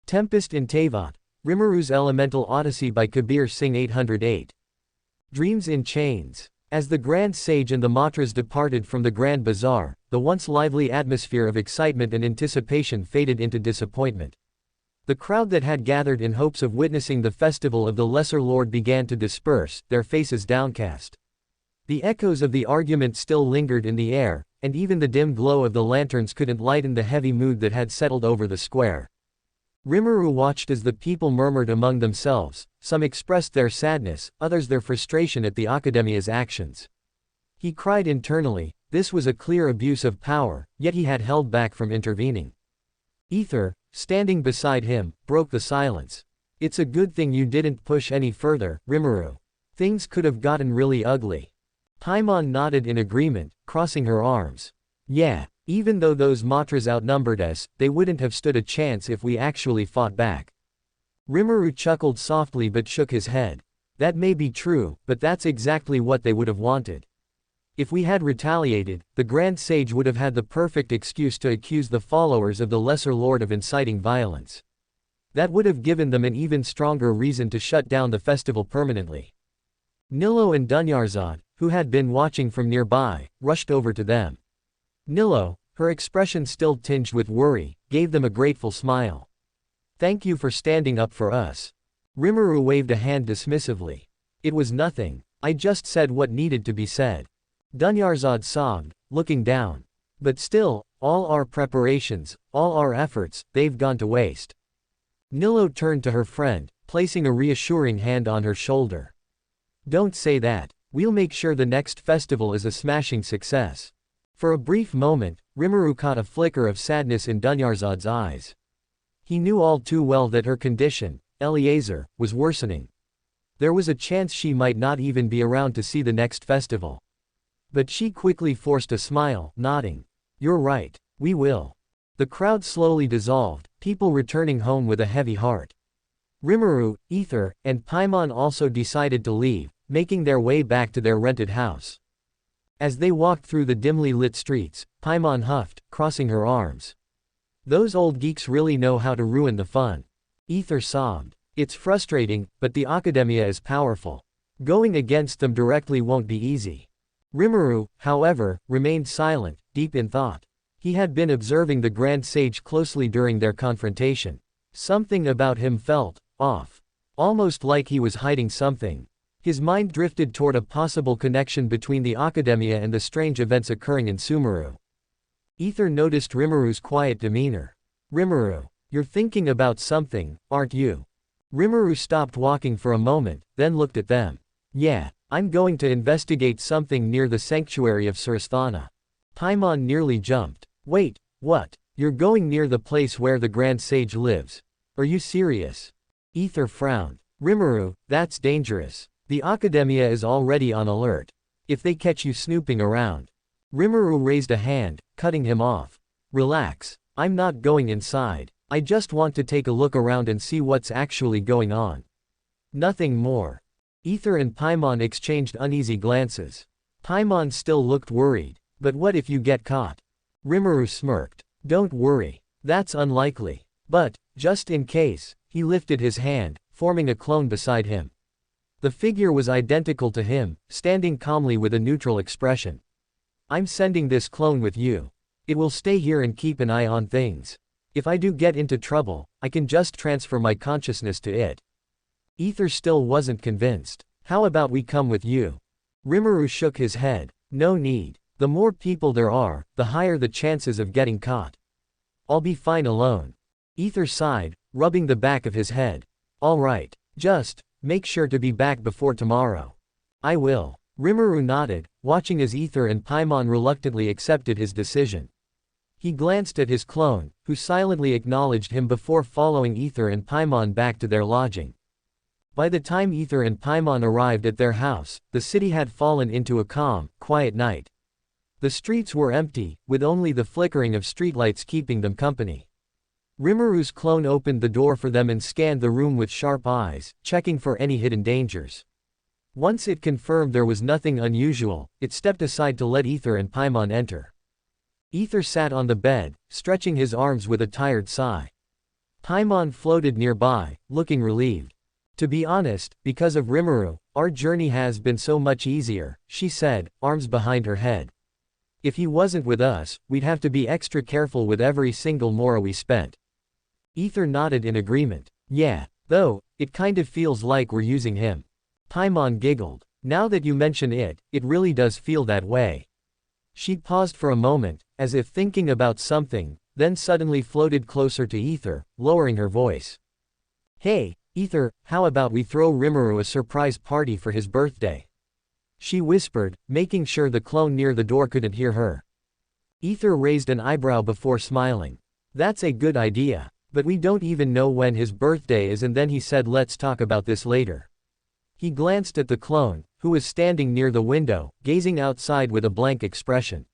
Tempest in Teyvat, Rimuru's Elemental Odyssey by KabirSingh808. Dreams in Chains. As the Grand Sage and the Matras departed from the Grand Bazaar, the once lively atmosphere of excitement and anticipation faded into disappointment. The crowd that had gathered in hopes of witnessing the festival of the Lesser Lord began to disperse, their faces downcast. The echoes of the argument still lingered in the air, and even the dim glow of the lanterns couldn't lighten the heavy mood that had settled over the square. Rimuru watched as the people murmured among themselves, some expressed their sadness, others their frustration at the Academia's actions. He cried internally, this was a clear abuse of power, yet he had held back from intervening. Ether, standing beside him, broke the silence. It's a good thing you didn't push any further, Rimuru. Things could have gotten really ugly. Paimon nodded in agreement, crossing her arms. Yeah. Even though those Matras outnumbered us, they wouldn't have stood a chance if we actually fought back. Rimuru chuckled softly but shook his head. That may be true, but that's exactly what they would have wanted. If we had retaliated, the Grand Sage would have had the perfect excuse to accuse the followers of the Lesser Lord of inciting violence. That would have given them an even stronger reason to shut down the festival permanently. Nilo and Dunyarzad, who had been watching from nearby, rushed over to them. Nilo, her expression still tinged with worry, gave them a grateful smile. Thank you for standing up for us. Rimuru waved a hand dismissively. It was nothing, I just said what needed to be said. Dunyarzad sobbed, looking down. But still, all our preparations, all our efforts, they've gone to waste. Nilo turned to her friend, placing a reassuring hand on her shoulder. Don't say that, we'll make sure the next festival is a smashing success. For a brief moment, Rimuru caught a flicker of sadness in Dunyarzad's eyes. He knew all too well that her condition, Eliezer, was worsening. There was a chance she might not even be around to see the next festival. But she quickly forced a smile, nodding. You're right, we will. The crowd slowly dissolved, people returning home with a heavy heart. Rimuru, Ether, and Paimon also decided to leave, making their way back to their rented house. As they walked through the dimly lit streets, Paimon huffed, crossing her arms. Those old geeks really know how to ruin the fun. Ether sobbed. It's frustrating, but the Academia is powerful. Going against them directly won't be easy. Rimuru, however, remained silent, deep in thought. He had been observing the Grand Sage closely during their confrontation. Something about him felt off. Almost like he was hiding something. His mind drifted toward a possible connection between the Academia and the strange events occurring in Sumeru. Ether noticed Rimuru's quiet demeanor. Rimuru, you're thinking about something, aren't you? Rimuru stopped walking for a moment, then looked at them. Yeah, I'm going to investigate something near the sanctuary of Surasthana. Paimon nearly jumped. Wait, what? You're going near the place where the Grand Sage lives? Are you serious? Ether frowned. Rimuru, that's dangerous. The Academia is already on alert. If they catch you snooping around. Rimuru raised a hand, cutting him off. Relax, I'm not going inside. I just want to take a look around and see what's actually going on. Nothing more. Ether and Paimon exchanged uneasy glances. Paimon still looked worried. But what if you get caught? Rimuru smirked. Don't worry. That's unlikely. But, just in case, he lifted his hand, forming a clone beside him. The figure was identical to him, standing calmly with a neutral expression. I'm sending this clone with you. It will stay here and keep an eye on things. If I do get into trouble, I can just transfer my consciousness to it. Ether still wasn't convinced. How about we come with you? Rimuru shook his head. No need. The more people there are, the higher the chances of getting caught. I'll be fine alone. Ether sighed, rubbing the back of his head. All right. Just make sure to be back before tomorrow. I will. Rimuru nodded, watching as Ether and Paimon reluctantly accepted his decision. He glanced at his clone, who silently acknowledged him before following Ether and Paimon back to their lodging. By the time Ether and Paimon arrived at their house, the city had fallen into a calm, quiet night. The streets were empty, with only the flickering of streetlights keeping them company. Rimuru's clone opened the door for them and scanned the room with sharp eyes, checking for any hidden dangers. Once it confirmed there was nothing unusual, it stepped aside to let Ether and Paimon enter. Ether sat on the bed, stretching his arms with a tired sigh. Paimon floated nearby, looking relieved. To be honest, because of Rimuru, our journey has been so much easier, she said, arms behind her head. If he wasn't with us, we'd have to be extra careful with every single mora we spent. Ether nodded in agreement. Yeah, though, it kind of feels like we're using him. Paimon giggled. Now that you mention it, it really does feel that way. She paused for a moment, as if thinking about something, then suddenly floated closer to Ether, lowering her voice. Hey, Ether, how about we throw Rimuru a surprise party for his birthday? She whispered, making sure the clone near the door couldn't hear her. Ether raised an eyebrow before smiling. That's a good idea, but we don't even know when his birthday is, and then he said let's talk about this later. He glanced at the clone, who was standing near the window, gazing outside with a blank expression.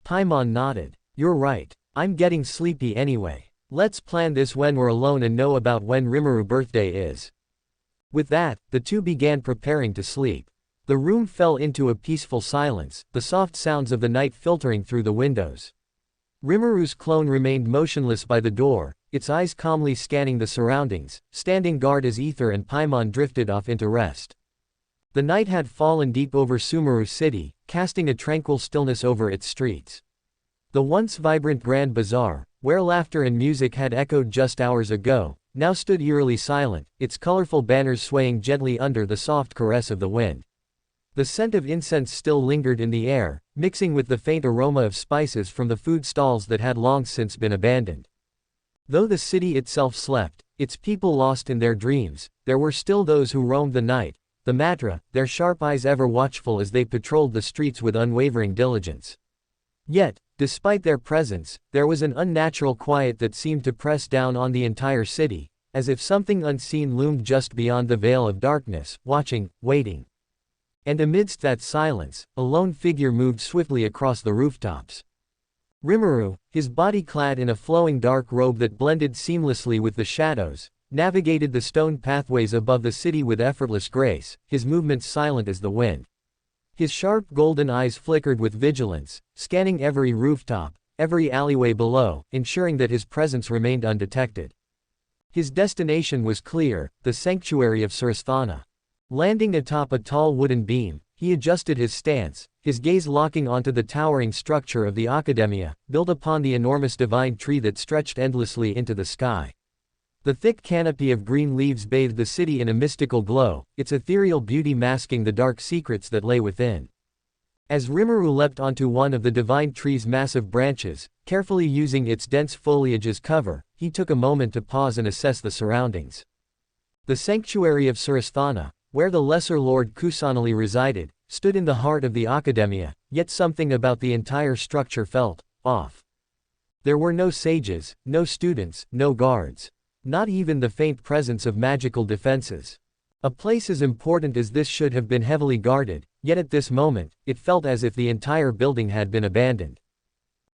Paimon nodded. You're right. I'm getting sleepy anyway. Let's plan this when we're alone and know about when Rimuru's birthday is. With that, the two began preparing to sleep. The room fell into a peaceful silence, the soft sounds of the night filtering through the windows. Rimuru's clone remained motionless by the door, its eyes calmly scanning the surroundings, standing guard as Ether and Paimon drifted off into rest. The night had fallen deep over Sumeru City, casting a tranquil stillness over its streets. The once vibrant Grand Bazaar, where laughter and music had echoed just hours ago, now stood eerily silent, its colorful banners swaying gently under the soft caress of the wind. The scent of incense still lingered in the air, mixing with the faint aroma of spices from the food stalls that had long since been abandoned. Though the city itself slept, its people lost in their dreams, there were still those who roamed the night, the Matra, their sharp eyes ever watchful as they patrolled the streets with unwavering diligence. Yet, despite their presence, there was an unnatural quiet that seemed to press down on the entire city, as if something unseen loomed just beyond the veil of darkness, watching, waiting. And amidst that silence, a lone figure moved swiftly across the rooftops. Rimuru, his body clad in a flowing dark robe that blended seamlessly with the shadows, navigated the stone pathways above the city with effortless grace, his movements silent as the wind. His sharp golden eyes flickered with vigilance, scanning every rooftop, every alleyway below, ensuring that his presence remained undetected. His destination was clear, the sanctuary of Surasthana. Landing atop a tall wooden beam, he adjusted his stance, his gaze locking onto the towering structure of the Academia, built upon the enormous divine tree that stretched endlessly into the sky. The thick canopy of green leaves bathed the city in a mystical glow, its ethereal beauty masking the dark secrets that lay within. As Rimuru leapt onto one of the divine tree's massive branches, carefully using its dense foliage as cover, he took a moment to pause and assess the surroundings. The sanctuary of Surasthana, where the Lesser Lord Kusanali resided, stood in the heart of the Academia, yet something about the entire structure felt off. There were no sages, no students, no guards. Not even the faint presence of magical defenses. A place as important as this should have been heavily guarded, yet at this moment, it felt as if the entire building had been abandoned.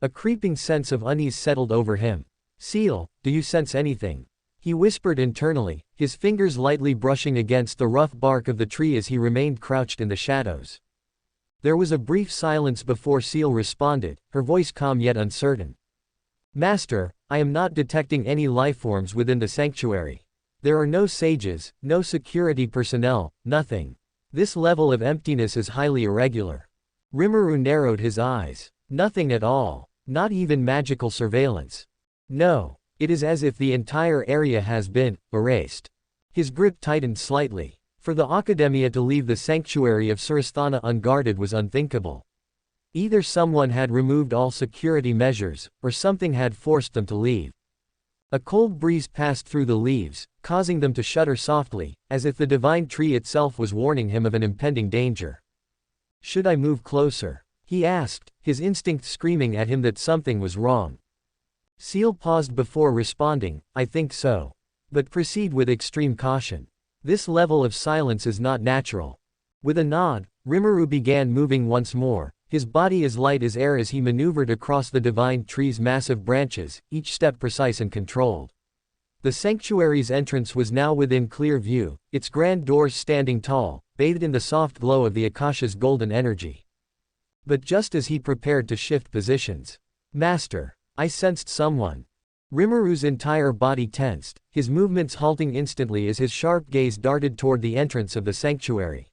A creeping sense of unease settled over him. Seal, do you sense anything? He whispered internally, his fingers lightly brushing against the rough bark of the tree as he remained crouched in the shadows. There was a brief silence before Seal responded, her voice calm yet uncertain. Master, I am not detecting any lifeforms within the sanctuary. There are no sages, no security personnel, nothing. This level of emptiness is highly irregular. Rimuru narrowed his eyes. Nothing at all. Not even magical surveillance. No. It is as if the entire area has been erased. His grip tightened slightly. For the Academia to leave the sanctuary of Surasthana unguarded was unthinkable. Either someone had removed all security measures, or something had forced them to leave. A cold breeze passed through the leaves, causing them to shudder softly, as if the divine tree itself was warning him of an impending danger. Should I move closer? He asked, his instinct screaming at him that something was wrong. Seal paused before responding, I think so. But proceed with extreme caution. This level of silence is not natural. With a nod, Rimuru began moving once more, his body as light as air as he maneuvered across the divine tree's massive branches, each step precise and controlled. The sanctuary's entrance was now within clear view, its grand doors standing tall, bathed in the soft glow of the Akasha's golden energy. But just as he prepared to shift positions, Master, I sensed someone. Rimuru's entire body tensed, his movements halting instantly as his sharp gaze darted toward the entrance of the sanctuary.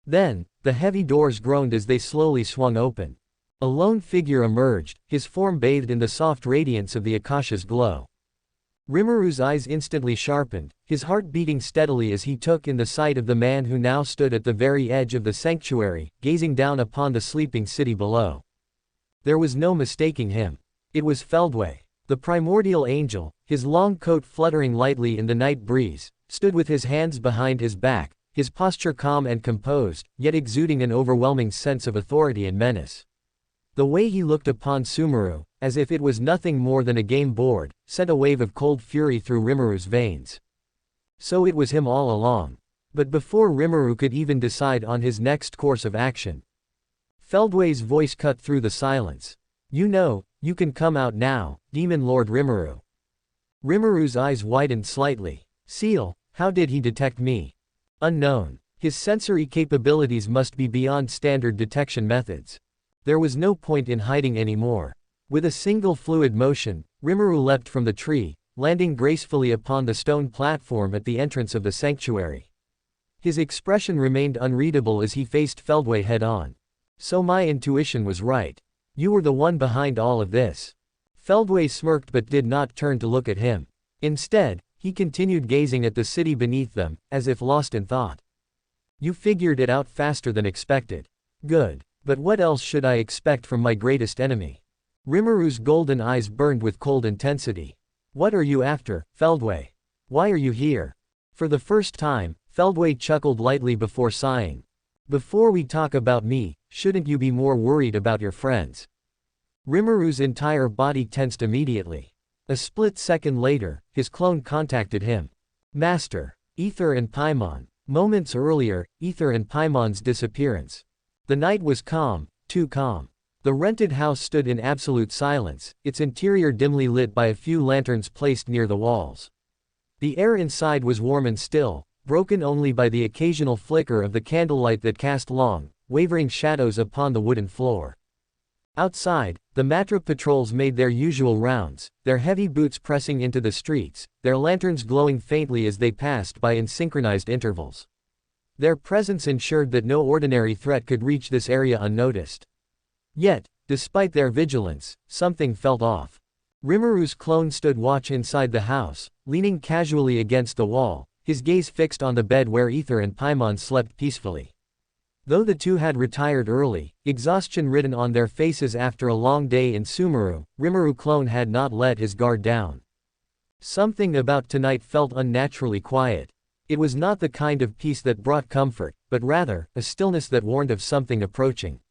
Then, the heavy doors groaned as they slowly swung open. A lone figure emerged, his form bathed in the soft radiance of the Akasha's glow. Rimuru's eyes instantly sharpened, his heart beating steadily as he took in the sight of the man who now stood at the very edge of the sanctuary, gazing down upon the sleeping city below. There was no mistaking him. It was Feldway. The primordial angel, his long coat fluttering lightly in the night breeze, stood with his hands behind his back, his posture calm and composed, yet exuding an overwhelming sense of authority and menace. The way he looked upon Rimuru, as if it was nothing more than a game board, sent a wave of cold fury through Rimuru's veins. So it was him all along. But before Rimuru could even decide on his next course of action, Feldway's voice cut through the silence. "You know, you can come out now, Demon Lord Rimuru." Rimuru's eyes widened slightly. "Seal, how did he detect me?" "Unknown. His sensory capabilities must be beyond standard detection methods." There was no point in hiding anymore. With a single fluid motion, Rimuru leapt from the tree, landing gracefully upon the stone platform at the entrance of the sanctuary. His expression remained unreadable as he faced Feldway head-on. "So my intuition was right. You were the one behind all of this." Feldway smirked but did not turn to look at him. Instead, he continued gazing at the city beneath them, as if lost in thought. "You figured it out faster than expected. Good. But what else should I expect from my greatest enemy?" Rimuru's golden eyes burned with cold intensity. "What are you after, Feldway? Why are you here?" For the first time, Feldway chuckled lightly before sighing. "Before we talk about me, shouldn't you be more worried about your friends?" Rimuru's entire body tensed immediately. A split second later, his clone contacted him. "Master, Ether and Paimon." Moments earlier, Ether and Paimon's disappearance. The night was calm, too calm. The rented house stood in absolute silence, its interior dimly lit by a few lanterns placed near the walls. The air inside was warm and still, broken only by the occasional flicker of the candlelight that cast long, wavering shadows upon the wooden floor. Outside, the Matra patrols made their usual rounds, their heavy boots pressing into the streets, their lanterns glowing faintly as they passed by in synchronized intervals. Their presence ensured that no ordinary threat could reach this area unnoticed. Yet, despite their vigilance, something felt off. Rimuru's clone stood watch inside the house, leaning casually against the wall, his gaze fixed on the bed where Ether and Paimon slept peacefully. Though the two had retired early, exhaustion written on their faces after a long day in Rimuru, Rimuru clone had not let his guard down. Something about tonight felt unnaturally quiet. It was not the kind of peace that brought comfort, but rather, a stillness that warned of something approaching.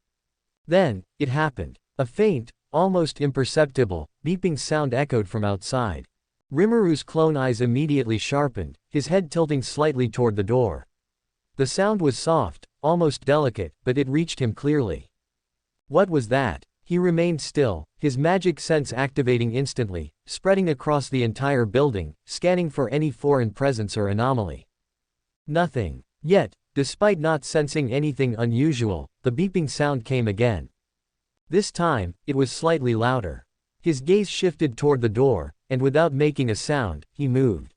Then, it happened. A faint, almost imperceptible, beeping sound echoed from outside. Rimuru's clone eyes immediately sharpened, his head tilting slightly toward the door. The sound was soft, almost delicate, but it reached him clearly. What was that? He remained still, his magic sense activating instantly, spreading across the entire building, scanning for any foreign presence or anomaly. Nothing. Yet, despite not sensing anything unusual, the beeping sound came again. This time, it was slightly louder. His gaze shifted toward the door, and without making a sound, he moved.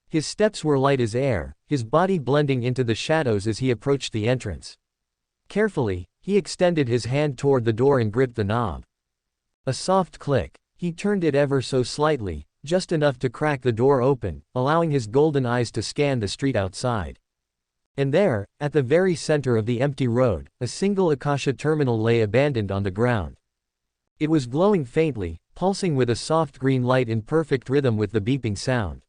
His steps were light as air, his body blending into the shadows as he approached the entrance. Carefully, he extended his hand toward the door and gripped the knob. A soft click. He turned it ever so slightly, just enough to crack the door open, allowing his golden eyes to scan the street outside. And there, at the very center of the empty road, a single Akasha terminal lay abandoned on the ground. It was glowing faintly, pulsing with a soft green light in perfect rhythm with the beeping sound.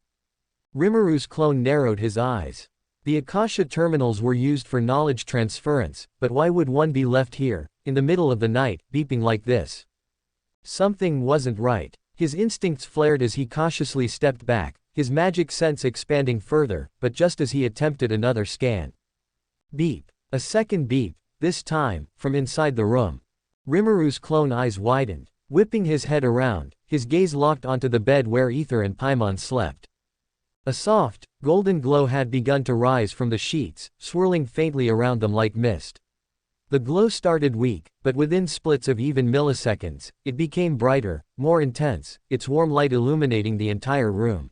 Rimuru's clone narrowed his eyes. The Akasha terminals were used for knowledge transference, but why would one be left here, in the middle of the night, beeping like this? Something wasn't right. His instincts flared as he cautiously stepped back, his magic sense expanding further, but just as he attempted another scan. Beep. A second beep, this time, from inside the room. Rimuru's clone eyes widened. Whipping his head around, his gaze locked onto the bed where Ether and Paimon slept. A soft, golden glow had begun to rise from the sheets, swirling faintly around them like mist. The glow started weak, but within splits of even milliseconds, it became brighter, more intense, its warm light illuminating the entire room.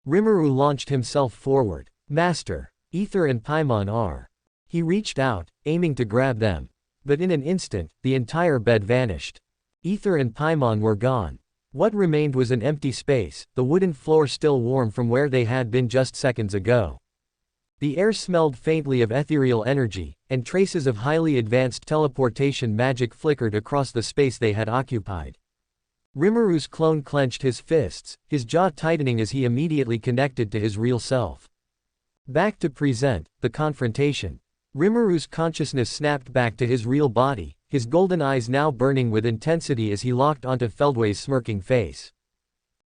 Rimuru launched himself forward. Master, Ether and Paimon are. He reached out, aiming to grab them. But in an instant, the entire bed vanished. Ether and Paimon were gone. What remained was an empty space, the wooden floor still warm from where they had been just seconds ago. The air smelled faintly of ethereal energy, and traces of highly advanced teleportation magic flickered across the space they had occupied. Rimuru's clone clenched his fists, his jaw tightening as he immediately connected to his real self. Back to present, the confrontation. Rimuru's consciousness snapped back to his real body, his golden eyes now burning with intensity as he locked onto Feldway's smirking face.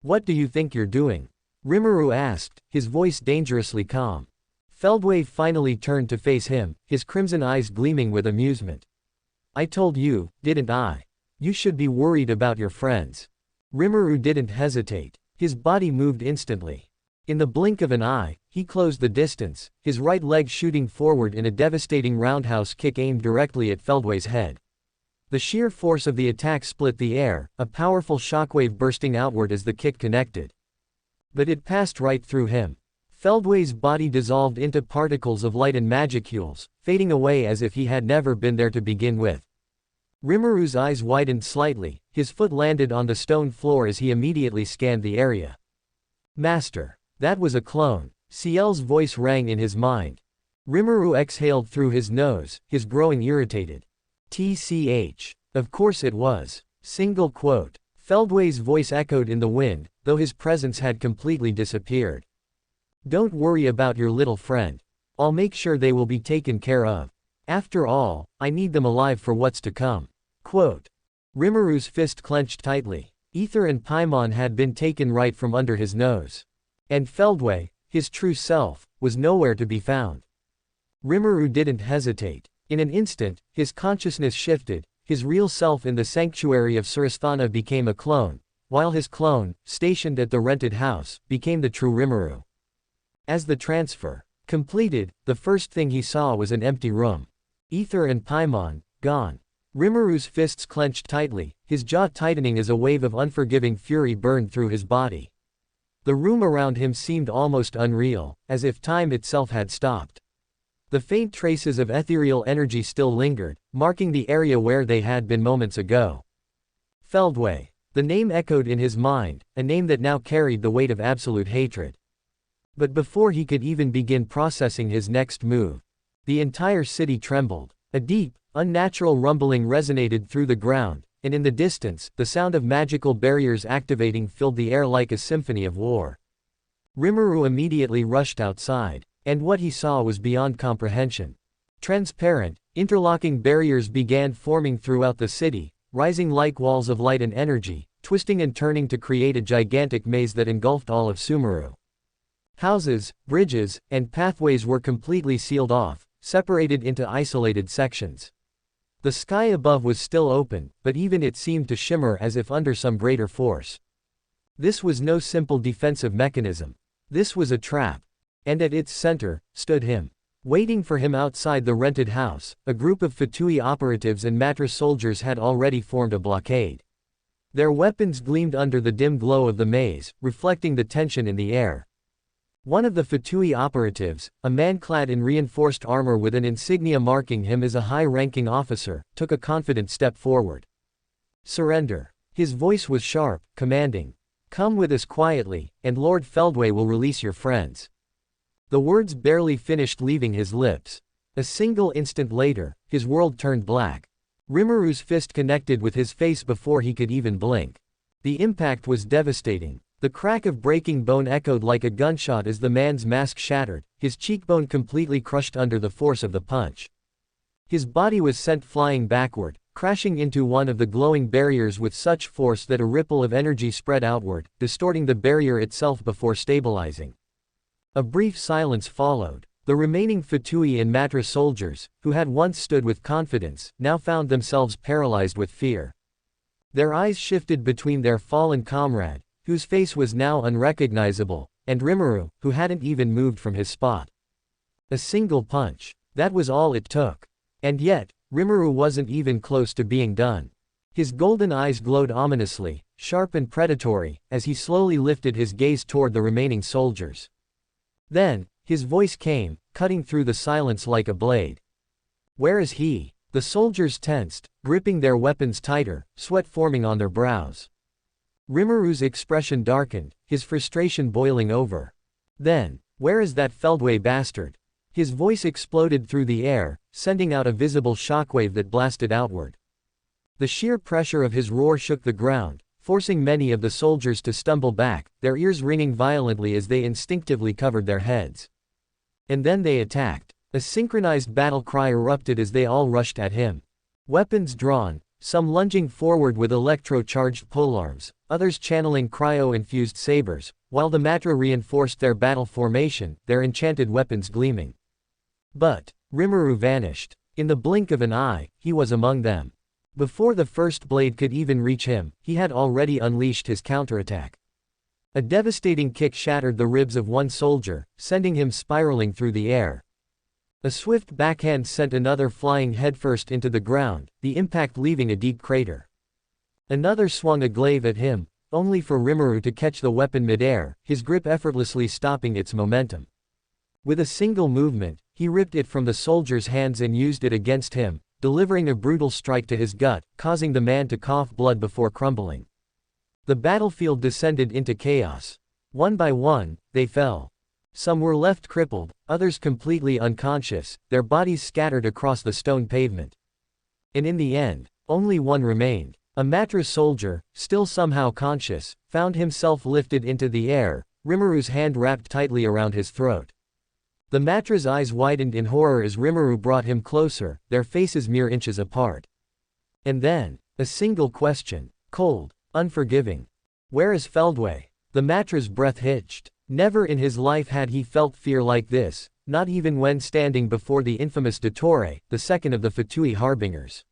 "What do you think you're doing?" Rimuru asked, his voice dangerously calm. Feldway finally turned to face him, his crimson eyes gleaming with amusement. "I told you, didn't I? You should be worried about your friends." Rimuru didn't hesitate. His body moved instantly. In the blink of an eye, he closed the distance, his right leg shooting forward in a devastating roundhouse kick aimed directly at Feldway's head. The sheer force of the attack split the air, a powerful shockwave bursting outward as the kick connected. But it passed right through him. Feldway's body dissolved into particles of light and magicules, fading away as if he had never been there to begin with. Rimuru's eyes widened slightly, his foot landed on the stone floor as he immediately scanned the area. "Master, that was a clone," Ciel's voice rang in his mind. Rimuru exhaled through his nose, his growing irritated. "TCH. Of course it was." Single quote. Feldway's voice echoed in the wind, though his presence had completely disappeared. "Don't worry about your little friend. I'll make sure they will be taken care of. After all, I need them alive for what's to come." Quote. Rimuru's fist clenched tightly. Ether and Paimon had been taken right from under his nose. And Feldway, his true self, was nowhere to be found. Rimuru didn't hesitate. In an instant, his consciousness shifted, his real self in the sanctuary of Surasthana became a clone, while his clone, stationed at the rented house, became the true Rimuru. As the transfer completed, the first thing he saw was an empty room. Ether and Paimon, gone. Rimuru's fists clenched tightly, his jaw tightening as a wave of unforgiving fury burned through his body. The room around him seemed almost unreal, as if time itself had stopped. The faint traces of ethereal energy still lingered, marking the area where they had been moments ago. Feldway. The name echoed in his mind, a name that now carried the weight of absolute hatred. But before he could even begin processing his next move, the entire city trembled. A deep, unnatural rumbling resonated through the ground, and in the distance, the sound of magical barriers activating filled the air like a symphony of war. Rimuru immediately rushed outside, and what he saw was beyond comprehension. Transparent, interlocking barriers began forming throughout the city, rising like walls of light and energy, twisting and turning to create a gigantic maze that engulfed all of Sumeru. Houses, bridges, and pathways were completely sealed off, separated into isolated sections. The sky above was still open, but even it seemed to shimmer as if under some greater force. This was no simple defensive mechanism. This was a trap. And at its center, stood him. Waiting for him outside the rented house, a group of Fatui operatives and Matras soldiers had already formed a blockade. Their weapons gleamed under the dim glow of the maze, reflecting the tension in the air. One of the Fatui operatives, a man clad in reinforced armor with an insignia marking him as a high-ranking officer, took a confident step forward. "Surrender." His voice was sharp, commanding. "Come with us quietly, and Lord Feldway will release your friends." The words barely finished leaving his lips. A single instant later, his world turned black. Rimuru's fist connected with his face before he could even blink. The impact was devastating. The crack of breaking bone echoed like a gunshot as the man's mask shattered, his cheekbone completely crushed under the force of the punch. His body was sent flying backward, crashing into one of the glowing barriers with such force that a ripple of energy spread outward, distorting the barrier itself before stabilizing. A brief silence followed. The remaining Fatui and Matras soldiers, who had once stood with confidence, now found themselves paralyzed with fear. Their eyes shifted between their fallen comrade, whose face was now unrecognizable, and Rimuru, who hadn't even moved from his spot. A single punch. That was all it took. And yet, Rimuru wasn't even close to being done. His golden eyes glowed ominously, sharp and predatory, as he slowly lifted his gaze toward the remaining soldiers. Then, his voice came, cutting through the silence like a blade. "Where is he?" The soldiers tensed, gripping their weapons tighter, sweat forming on their brows. Rimuru's expression darkened, his frustration boiling over. Then, "Where is that Feldway bastard?" His voice exploded through the air, sending out a visible shockwave that blasted outward. The sheer pressure of his roar shook the ground, forcing many of the soldiers to stumble back, their ears ringing violently as they instinctively covered their heads. And then they attacked. A synchronized battle cry erupted as they all rushed at him. Weapons drawn, some lunging forward with electro-charged polearms, others channeling cryo-infused sabers, while the Matra reinforced their battle formation, their enchanted weapons gleaming. But Rimuru vanished. In the blink of an eye, he was among them. Before the first blade could even reach him, he had already unleashed his counterattack. A devastating kick shattered the ribs of one soldier, sending him spiraling through the air. A swift backhand sent another flying headfirst into the ground, the impact leaving a deep crater. Another swung a glaive at him, only for Rimuru to catch the weapon midair, his grip effortlessly stopping its momentum. With a single movement, he ripped it from the soldier's hands and used it against him, delivering a brutal strike to his gut, causing the man to cough blood before crumbling. The battlefield descended into chaos. One by one, they fell. Some were left crippled, others completely unconscious, their bodies scattered across the stone pavement. And in the end, only one remained. A Matra soldier, still somehow conscious, found himself lifted into the air, Rimuru's hand wrapped tightly around his throat. The Matra's eyes widened in horror as Rimuru brought him closer, their faces mere inches apart. And then, a single question, cold, unforgiving. "Where is Feldway?" The Matra's breath hitched. Never in his life had he felt fear like this, not even when standing before the infamous Dottore, the second of the Fatui harbingers.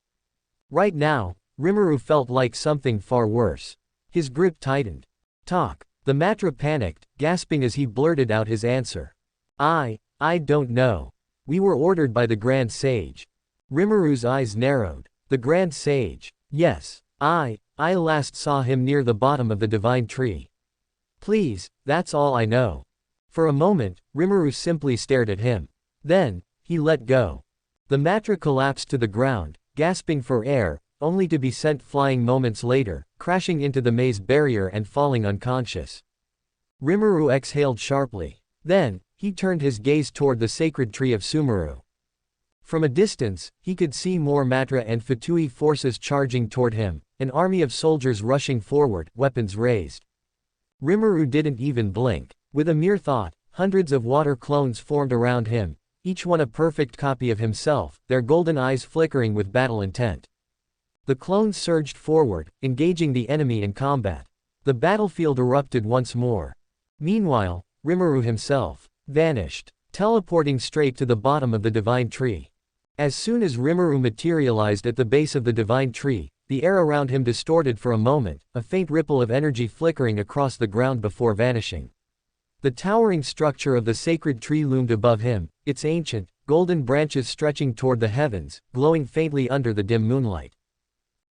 Right now, Rimuru felt like something far worse. His grip tightened. "Talk." The Matra panicked, gasping as he blurted out his answer. I don't know. We were ordered by the Grand Sage." Rimuru's eyes narrowed. "The Grand Sage? Yes. I last saw him near the bottom of the divine tree. Please, that's all I know." For a moment, Rimuru simply stared at him. Then, he let go. The Matra collapsed to the ground, gasping for air, only to be sent flying moments later, crashing into the maze barrier and falling unconscious. Rimuru exhaled sharply. Then, he turned his gaze toward the sacred tree of Sumeru. From a distance, he could see more Matra and Fatui forces charging toward him, an army of soldiers rushing forward, weapons raised. Rimuru didn't even blink. With a mere thought, hundreds of water clones formed around him, each one a perfect copy of himself, their golden eyes flickering with battle intent. The clones surged forward, engaging the enemy in combat. The battlefield erupted once more. Meanwhile, Rimuru himself vanished, teleporting straight to the bottom of the divine tree. As soon as Rimuru materialized at the base of the divine tree, the air around him distorted for a moment, a faint ripple of energy flickering across the ground before vanishing. The towering structure of the sacred tree loomed above him, its ancient, golden branches stretching toward the heavens, glowing faintly under the dim moonlight.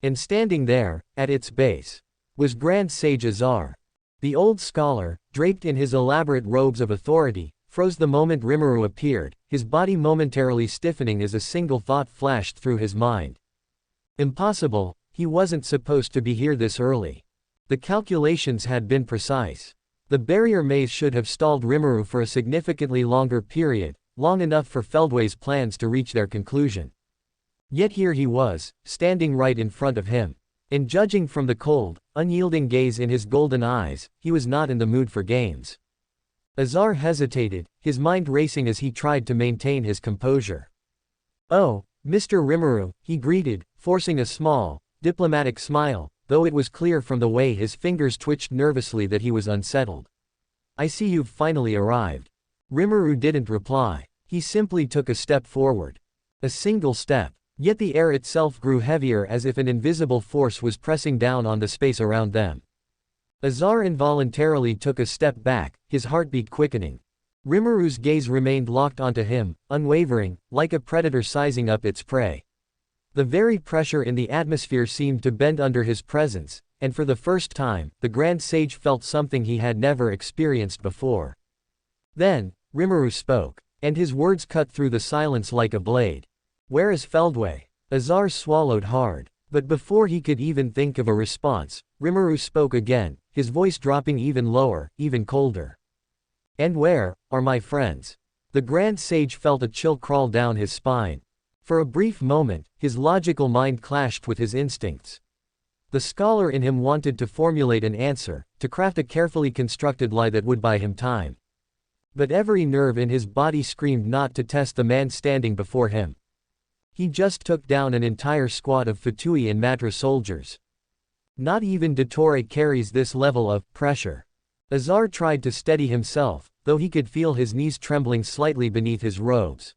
And standing there, at its base, was Grand Sage Azar. The old scholar, draped in his elaborate robes of authority, froze the moment Rimuru appeared, his body momentarily stiffening as a single thought flashed through his mind. Impossible, he wasn't supposed to be here this early. The calculations had been precise. The barrier maze should have stalled Rimuru for a significantly longer period, long enough for Feldway's plans to reach their conclusion. Yet here he was, standing right in front of him. And judging from the cold, unyielding gaze in his golden eyes, he was not in the mood for games. Azar hesitated, his mind racing as he tried to maintain his composure. "Oh, Mr. Rimuru," he greeted, forcing a small, diplomatic smile, though it was clear from the way his fingers twitched nervously that he was unsettled. "I see you've finally arrived." Rimuru didn't reply. He simply took a step forward. A single step. Yet the air itself grew heavier as if an invisible force was pressing down on the space around them. Azar involuntarily took a step back, his heartbeat quickening. Rimuru's gaze remained locked onto him, unwavering, like a predator sizing up its prey. The very pressure in the atmosphere seemed to bend under his presence, and for the first time, the Grand Sage felt something he had never experienced before. Then, Rimuru spoke, and his words cut through the silence like a blade. "Where is Feldway?" Azar swallowed hard. But before he could even think of a response, Rimuru spoke again, his voice dropping even lower, even colder. "And where are my friends?" The Grand Sage felt a chill crawl down his spine. For a brief moment, his logical mind clashed with his instincts. The scholar in him wanted to formulate an answer, to craft a carefully constructed lie that would buy him time. But every nerve in his body screamed not to test the man standing before him. He just took down an entire squad of Fatui and Matra soldiers. Not even Dottore carries this level of pressure. Azar tried to steady himself, though he could feel his knees trembling slightly beneath his robes.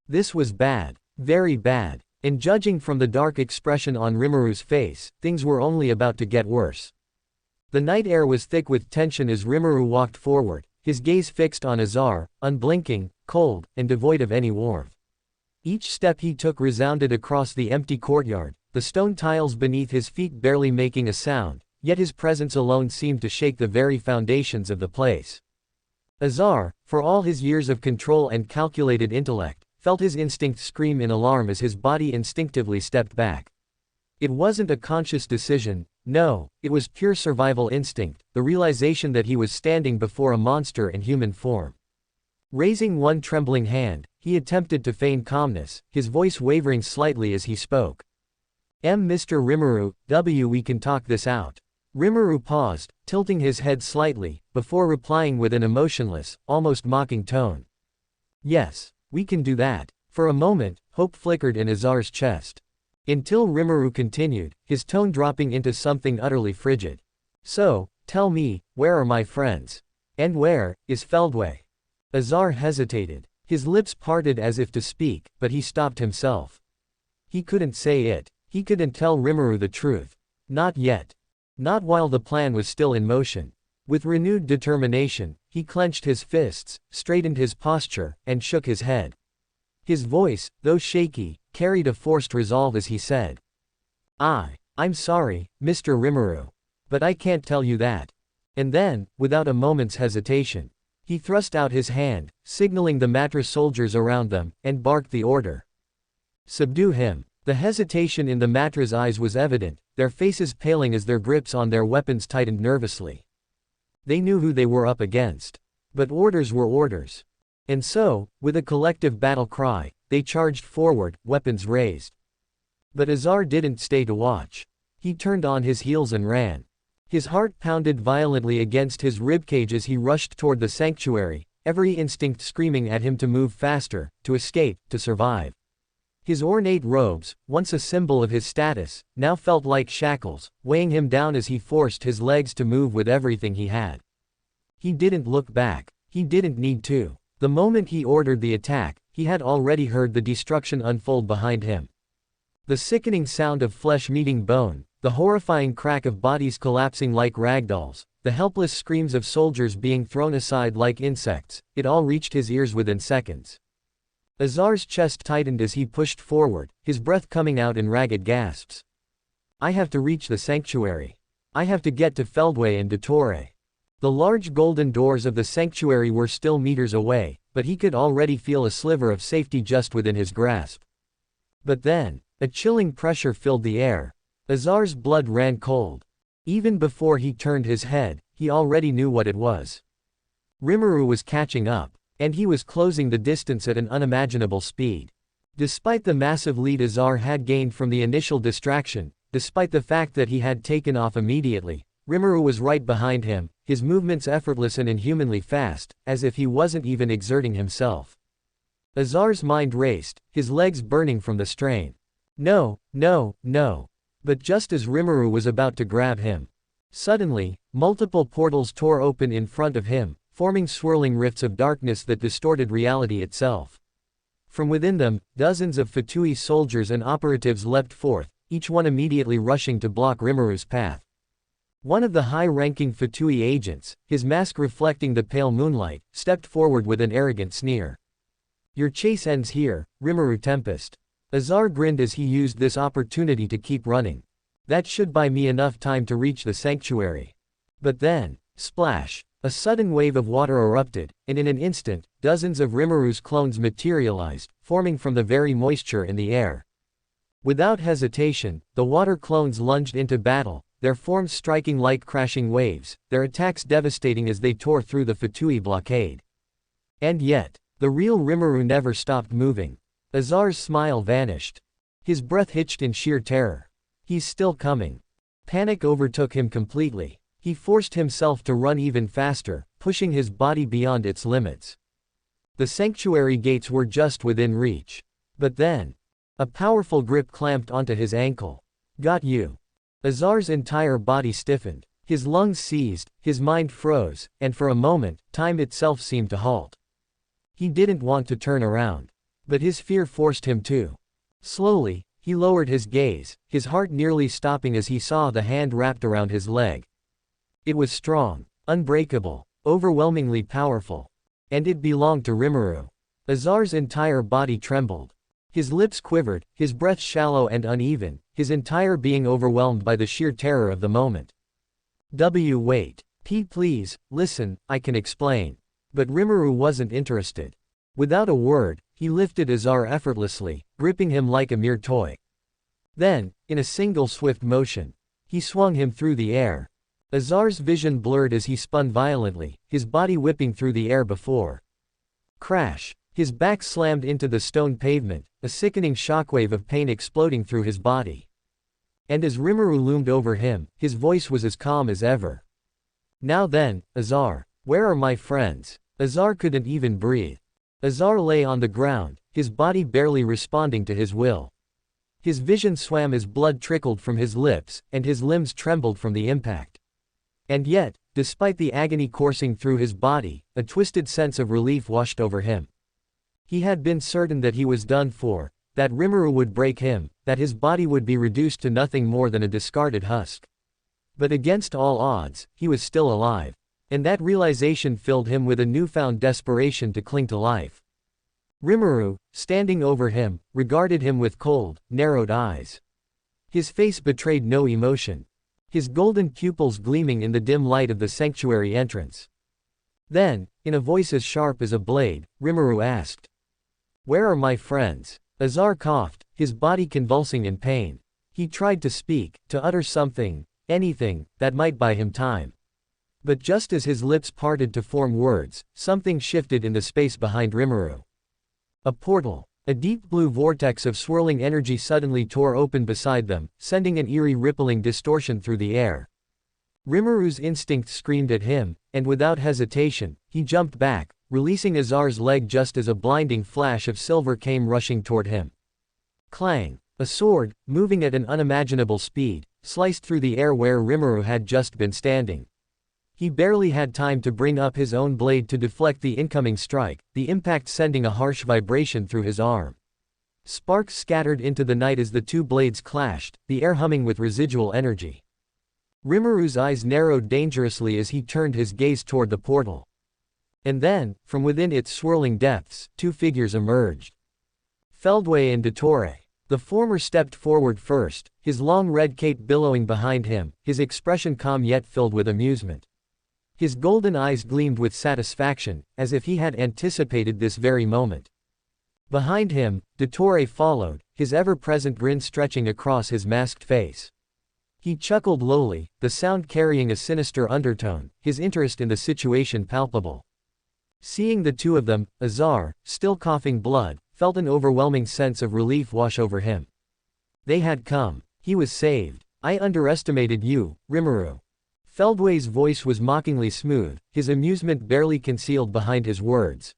This was bad, very bad, and judging from the dark expression on Rimuru's face, things were only about to get worse. The night air was thick with tension as Rimuru walked forward, his gaze fixed on Azar, unblinking, cold, and devoid of any warmth. Each step he took resounded across the empty courtyard, the stone tiles beneath his feet barely making a sound, yet his presence alone seemed to shake the very foundations of the place. Azar, for all his years of control and calculated intellect, felt his instinct scream in alarm as his body instinctively stepped back. It wasn't a conscious decision, no, it was pure survival instinct, the realization that he was standing before a monster in human form. Raising one trembling hand, he attempted to feign calmness, his voice wavering slightly as he spoke. Mr. Rimuru, we can talk this out." Rimuru paused, tilting his head slightly, before replying with an emotionless, almost mocking tone. "Yes, we can do that." For a moment, hope flickered in Azar's chest. Until Rimuru continued, his tone dropping into something utterly frigid. "So, tell me, where are my friends? And where is Feldway?" Azar hesitated. His lips parted as if to speak, but he stopped himself. He couldn't say it. He couldn't tell Rimuru the truth. Not yet. Not while the plan was still in motion. With renewed determination, he clenched his fists, straightened his posture, and shook his head. His voice, though shaky, carried a forced resolve as he said, I'm sorry, Mr. Rimuru. But I can't tell you that." And then, without a moment's hesitation, he thrust out his hand, signaling the Matra soldiers around them, and barked the order. "Subdue him." The hesitation in the Matra's eyes was evident, their faces paling as their grips on their weapons tightened nervously. They knew who they were up against. But orders were orders. And so, with a collective battle cry, they charged forward, weapons raised. But Azar didn't stay to watch. He turned on his heels and ran. His heart pounded violently against his ribcage as he rushed toward the sanctuary, every instinct screaming at him to move faster, to escape, to survive. His ornate robes, once a symbol of his status, now felt like shackles, weighing him down as he forced his legs to move with everything he had. He didn't look back. He didn't need to. The moment he ordered the attack, he had already heard the destruction unfold behind him. The sickening sound of flesh meeting bone, the horrifying crack of bodies collapsing like ragdolls, the helpless screams of soldiers being thrown aside like insects, it all reached his ears within seconds. Azar's chest tightened as he pushed forward, his breath coming out in ragged gasps. "I have to reach the sanctuary. I have to get to Feldway and Dottore." The large golden doors of the sanctuary were still meters away, but he could already feel a sliver of safety just within his grasp. But then, a chilling pressure filled the air. Azar's blood ran cold. Even before he turned his head, he already knew what it was. Rimuru was catching up. And he was closing the distance at an unimaginable speed. Despite the massive lead Azar had gained from the initial distraction, despite the fact that he had taken off immediately, Rimuru was right behind him, his movements effortless and inhumanly fast, as if he wasn't even exerting himself. Azar's mind raced, his legs burning from the strain. No. But just as Rimuru was about to grab him, suddenly, multiple portals tore open in front of him, forming swirling rifts of darkness that distorted reality itself. From within them, dozens of Fatui soldiers and operatives leapt forth, each one immediately rushing to block Rimuru's path. One of the high-ranking Fatui agents, his mask reflecting the pale moonlight, stepped forward with an arrogant sneer. "Your chase ends here, Rimuru Tempest. Azar grinned as he used this opportunity to keep running. That should buy me enough time to reach the sanctuary. But then, splash! A sudden wave of water erupted, and in an instant, dozens of Rimuru's clones materialized, forming from the very moisture in the air. Without hesitation, the water clones lunged into battle, their forms striking like crashing waves, their attacks devastating as they tore through the Fatui blockade. And yet, the real Rimuru never stopped moving. Azar's smile vanished. His breath hitched in sheer terror. He's still coming. Panic overtook him completely. He forced himself to run even faster, pushing his body beyond its limits. The sanctuary gates were just within reach. But then, a powerful grip clamped onto his ankle. Got you. Azar's entire body stiffened. His lungs seized, his mind froze, and for a moment, time itself seemed to halt. He didn't want to turn around. But his fear forced him to. Slowly, he lowered his gaze, his heart nearly stopping as he saw the hand wrapped around his leg. It was strong, unbreakable, overwhelmingly powerful. And it belonged to Rimuru. Azar's entire body trembled. His lips quivered, his breath shallow and uneven, his entire being overwhelmed by the sheer terror of the moment. Wait. Please, listen, I can explain. But Rimuru wasn't interested. Without a word, he lifted Azar effortlessly, gripping him like a mere toy. Then, in a single swift motion, he swung him through the air. Azar's vision blurred as he spun violently, his body whipping through the air before. Crash! His back slammed into the stone pavement, a sickening shockwave of pain exploding through his body. And as Rimuru loomed over him, his voice was as calm as ever. Now then, Azar, where are my friends? Azar couldn't even breathe. Azar lay on the ground, his body barely responding to his will. His vision swam as blood trickled from his lips, and his limbs trembled from the impact. And yet, despite the agony coursing through his body, a twisted sense of relief washed over him. He had been certain that he was done for, that Rimuru would break him, that his body would be reduced to nothing more than a discarded husk. But against all odds, he was still alive. And that realization filled him with a newfound desperation to cling to life. Rimuru, standing over him, regarded him with cold, narrowed eyes. His face betrayed no emotion. His golden pupils gleaming in the dim light of the sanctuary entrance. Then, in a voice as sharp as a blade, Rimuru asked, "Where are my friends?" Azar coughed, his body convulsing in pain. He tried to speak, to utter something, anything, that might buy him time. But just as his lips parted to form words, something shifted in the space behind Rimuru. A portal, a deep blue vortex of swirling energy suddenly tore open beside them, sending an eerie rippling distortion through the air. Rimuru's instinct screamed at him, and without hesitation, he jumped back, releasing Azar's leg just as a blinding flash of silver came rushing toward him. Clang! A sword, moving at an unimaginable speed, sliced through the air where Rimuru had just been standing. He barely had time to bring up his own blade to deflect the incoming strike, the impact sending a harsh vibration through his arm. Sparks scattered into the night as the two blades clashed, the air humming with residual energy. Rimuru's eyes narrowed dangerously as he turned his gaze toward the portal. And then, from within its swirling depths, two figures emerged. Feldway and Dottore. The former stepped forward first, his long red cape billowing behind him, his expression calm yet filled with amusement. His golden eyes gleamed with satisfaction, as if he had anticipated this very moment. Behind him, Dottore followed, his ever-present grin stretching across his masked face. He chuckled lowly, the sound carrying a sinister undertone, his interest in the situation palpable. Seeing the two of them, Azar, still coughing blood, felt an overwhelming sense of relief wash over him. They had come. He was saved. I underestimated you, Rimuru. Feldway's voice was mockingly smooth, his amusement barely concealed behind his words.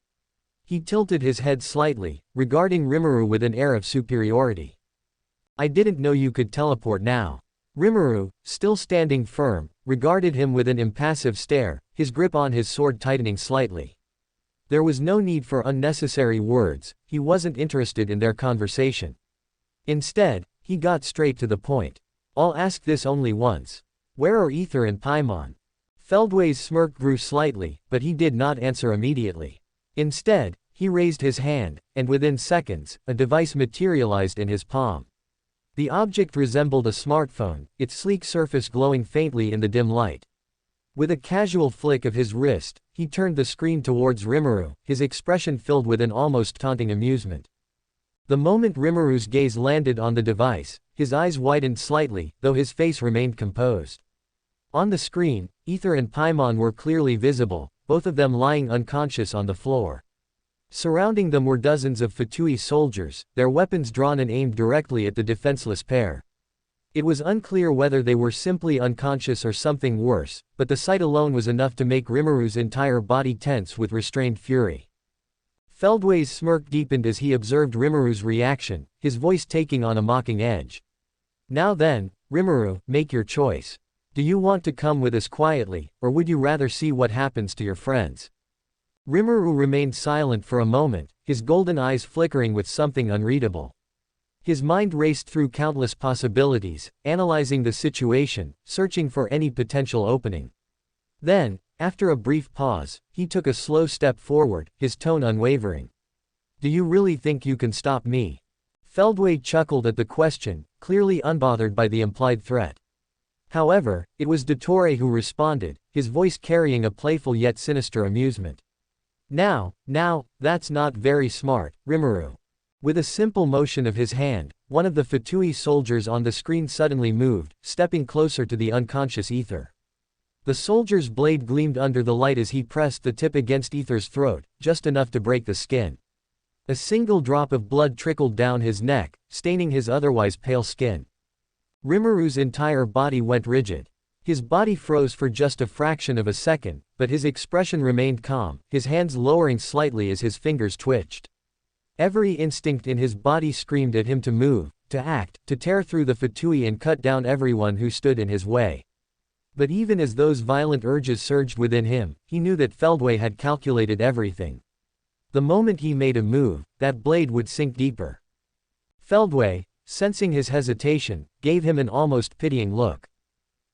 He tilted his head slightly, regarding Rimuru with an air of superiority. I didn't know you could teleport now. Rimuru, still standing firm, regarded him with an impassive stare, his grip on his sword tightening slightly. There was no need for unnecessary words, he wasn't interested in their conversation. Instead, he got straight to the point. I'll ask this only once. Where are Ether and Paimon? Feldway's smirk grew slightly, but he did not answer immediately. Instead, He raised his hand, and within seconds, a device materialized in his palm. The object resembled a smartphone, its sleek surface glowing faintly in the dim light. With a casual flick of his wrist, he turned the screen towards Rimuru, his expression filled with an almost taunting amusement. The moment Rimuru's gaze landed on the device, his eyes widened slightly, though his face remained composed. On the screen, Ether and Paimon were clearly visible, both of them lying unconscious on the floor. Surrounding them were dozens of Fatui soldiers, their weapons drawn and aimed directly at the defenseless pair. It was unclear whether they were simply unconscious or something worse, but the sight alone was enough to make Rimuru's entire body tense with restrained fury. Feldway's smirk deepened as he observed Rimuru's reaction, his voice taking on a mocking edge. Now then, Rimuru, make your choice. Do you want to come with us quietly, or would you rather see what happens to your friends? Rimuru remained silent for a moment, his golden eyes flickering with something unreadable. His mind raced through countless possibilities, analyzing the situation, searching for any potential opening. Then, after a brief pause, he took a slow step forward, his tone unwavering. Do you really think you can stop me? Feldway chuckled at the question, clearly unbothered by the implied threat. However, it was Dottore who responded, his voice carrying a playful yet sinister amusement. Now, that's not very smart, Rimuru. With a simple motion of his hand, one of the Fatui soldiers on the screen suddenly moved, stepping closer to the unconscious Ether. The soldier's blade gleamed under the light as he pressed the tip against Ether's throat, just enough to break the skin. A single drop of blood trickled down his neck, staining his otherwise pale skin. Rimuru's entire body went rigid. His body froze for just a fraction of a second, but his expression remained calm, his hands lowering slightly as his fingers twitched. Every instinct in his body screamed at him to move, to act, to tear through the Fatui and cut down everyone who stood in his way. But even as those violent urges surged within him, he knew that Feldway had calculated everything. The moment he made a move, that blade would sink deeper. Feldway, sensing his hesitation, gave him an almost pitying look.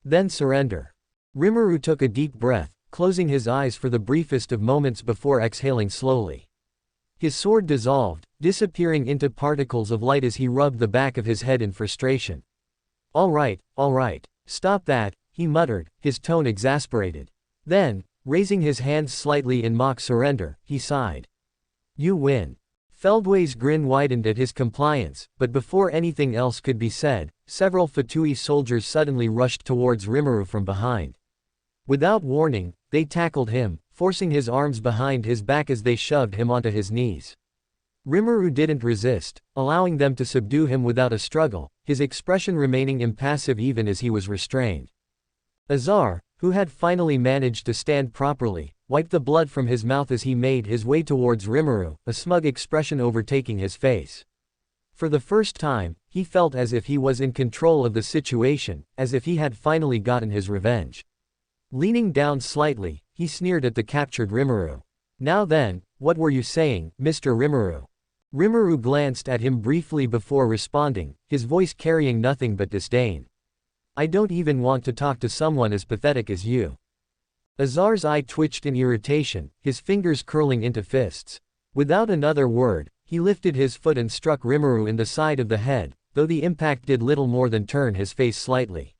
Then surrender. Rimuru took a deep breath, closing his eyes for the briefest of moments before exhaling slowly. His sword dissolved, disappearing into particles of light as he rubbed the back of his head in frustration. All right, stop that, he muttered, his tone exasperated. Then, raising his hands slightly in mock surrender, he sighed. You win. Feldway's grin widened at his compliance, but before anything else could be said, several Fatui soldiers suddenly rushed towards Rimuru from behind. Without warning, they tackled him, forcing his arms behind his back as they shoved him onto his knees. Rimuru didn't resist, allowing them to subdue him without a struggle, his expression remaining impassive even as he was restrained. Azar, who had finally managed to stand properly, wiped the blood from his mouth as he made his way towards Rimuru, a smug expression overtaking his face. For the first time, he felt as if he was in control of the situation, as if he had finally gotten his revenge. Leaning down slightly, he sneered at the captured Rimuru. Now then, what were you saying, Mr. Rimuru? Rimuru glanced at him briefly before responding, his voice carrying nothing but disdain. I don't even want to talk to someone as pathetic as you. Azar's eye twitched in irritation, his fingers curling into fists. Without another word, he lifted his foot and struck Rimuru in the side of the head, though the impact did little more than turn his face slightly.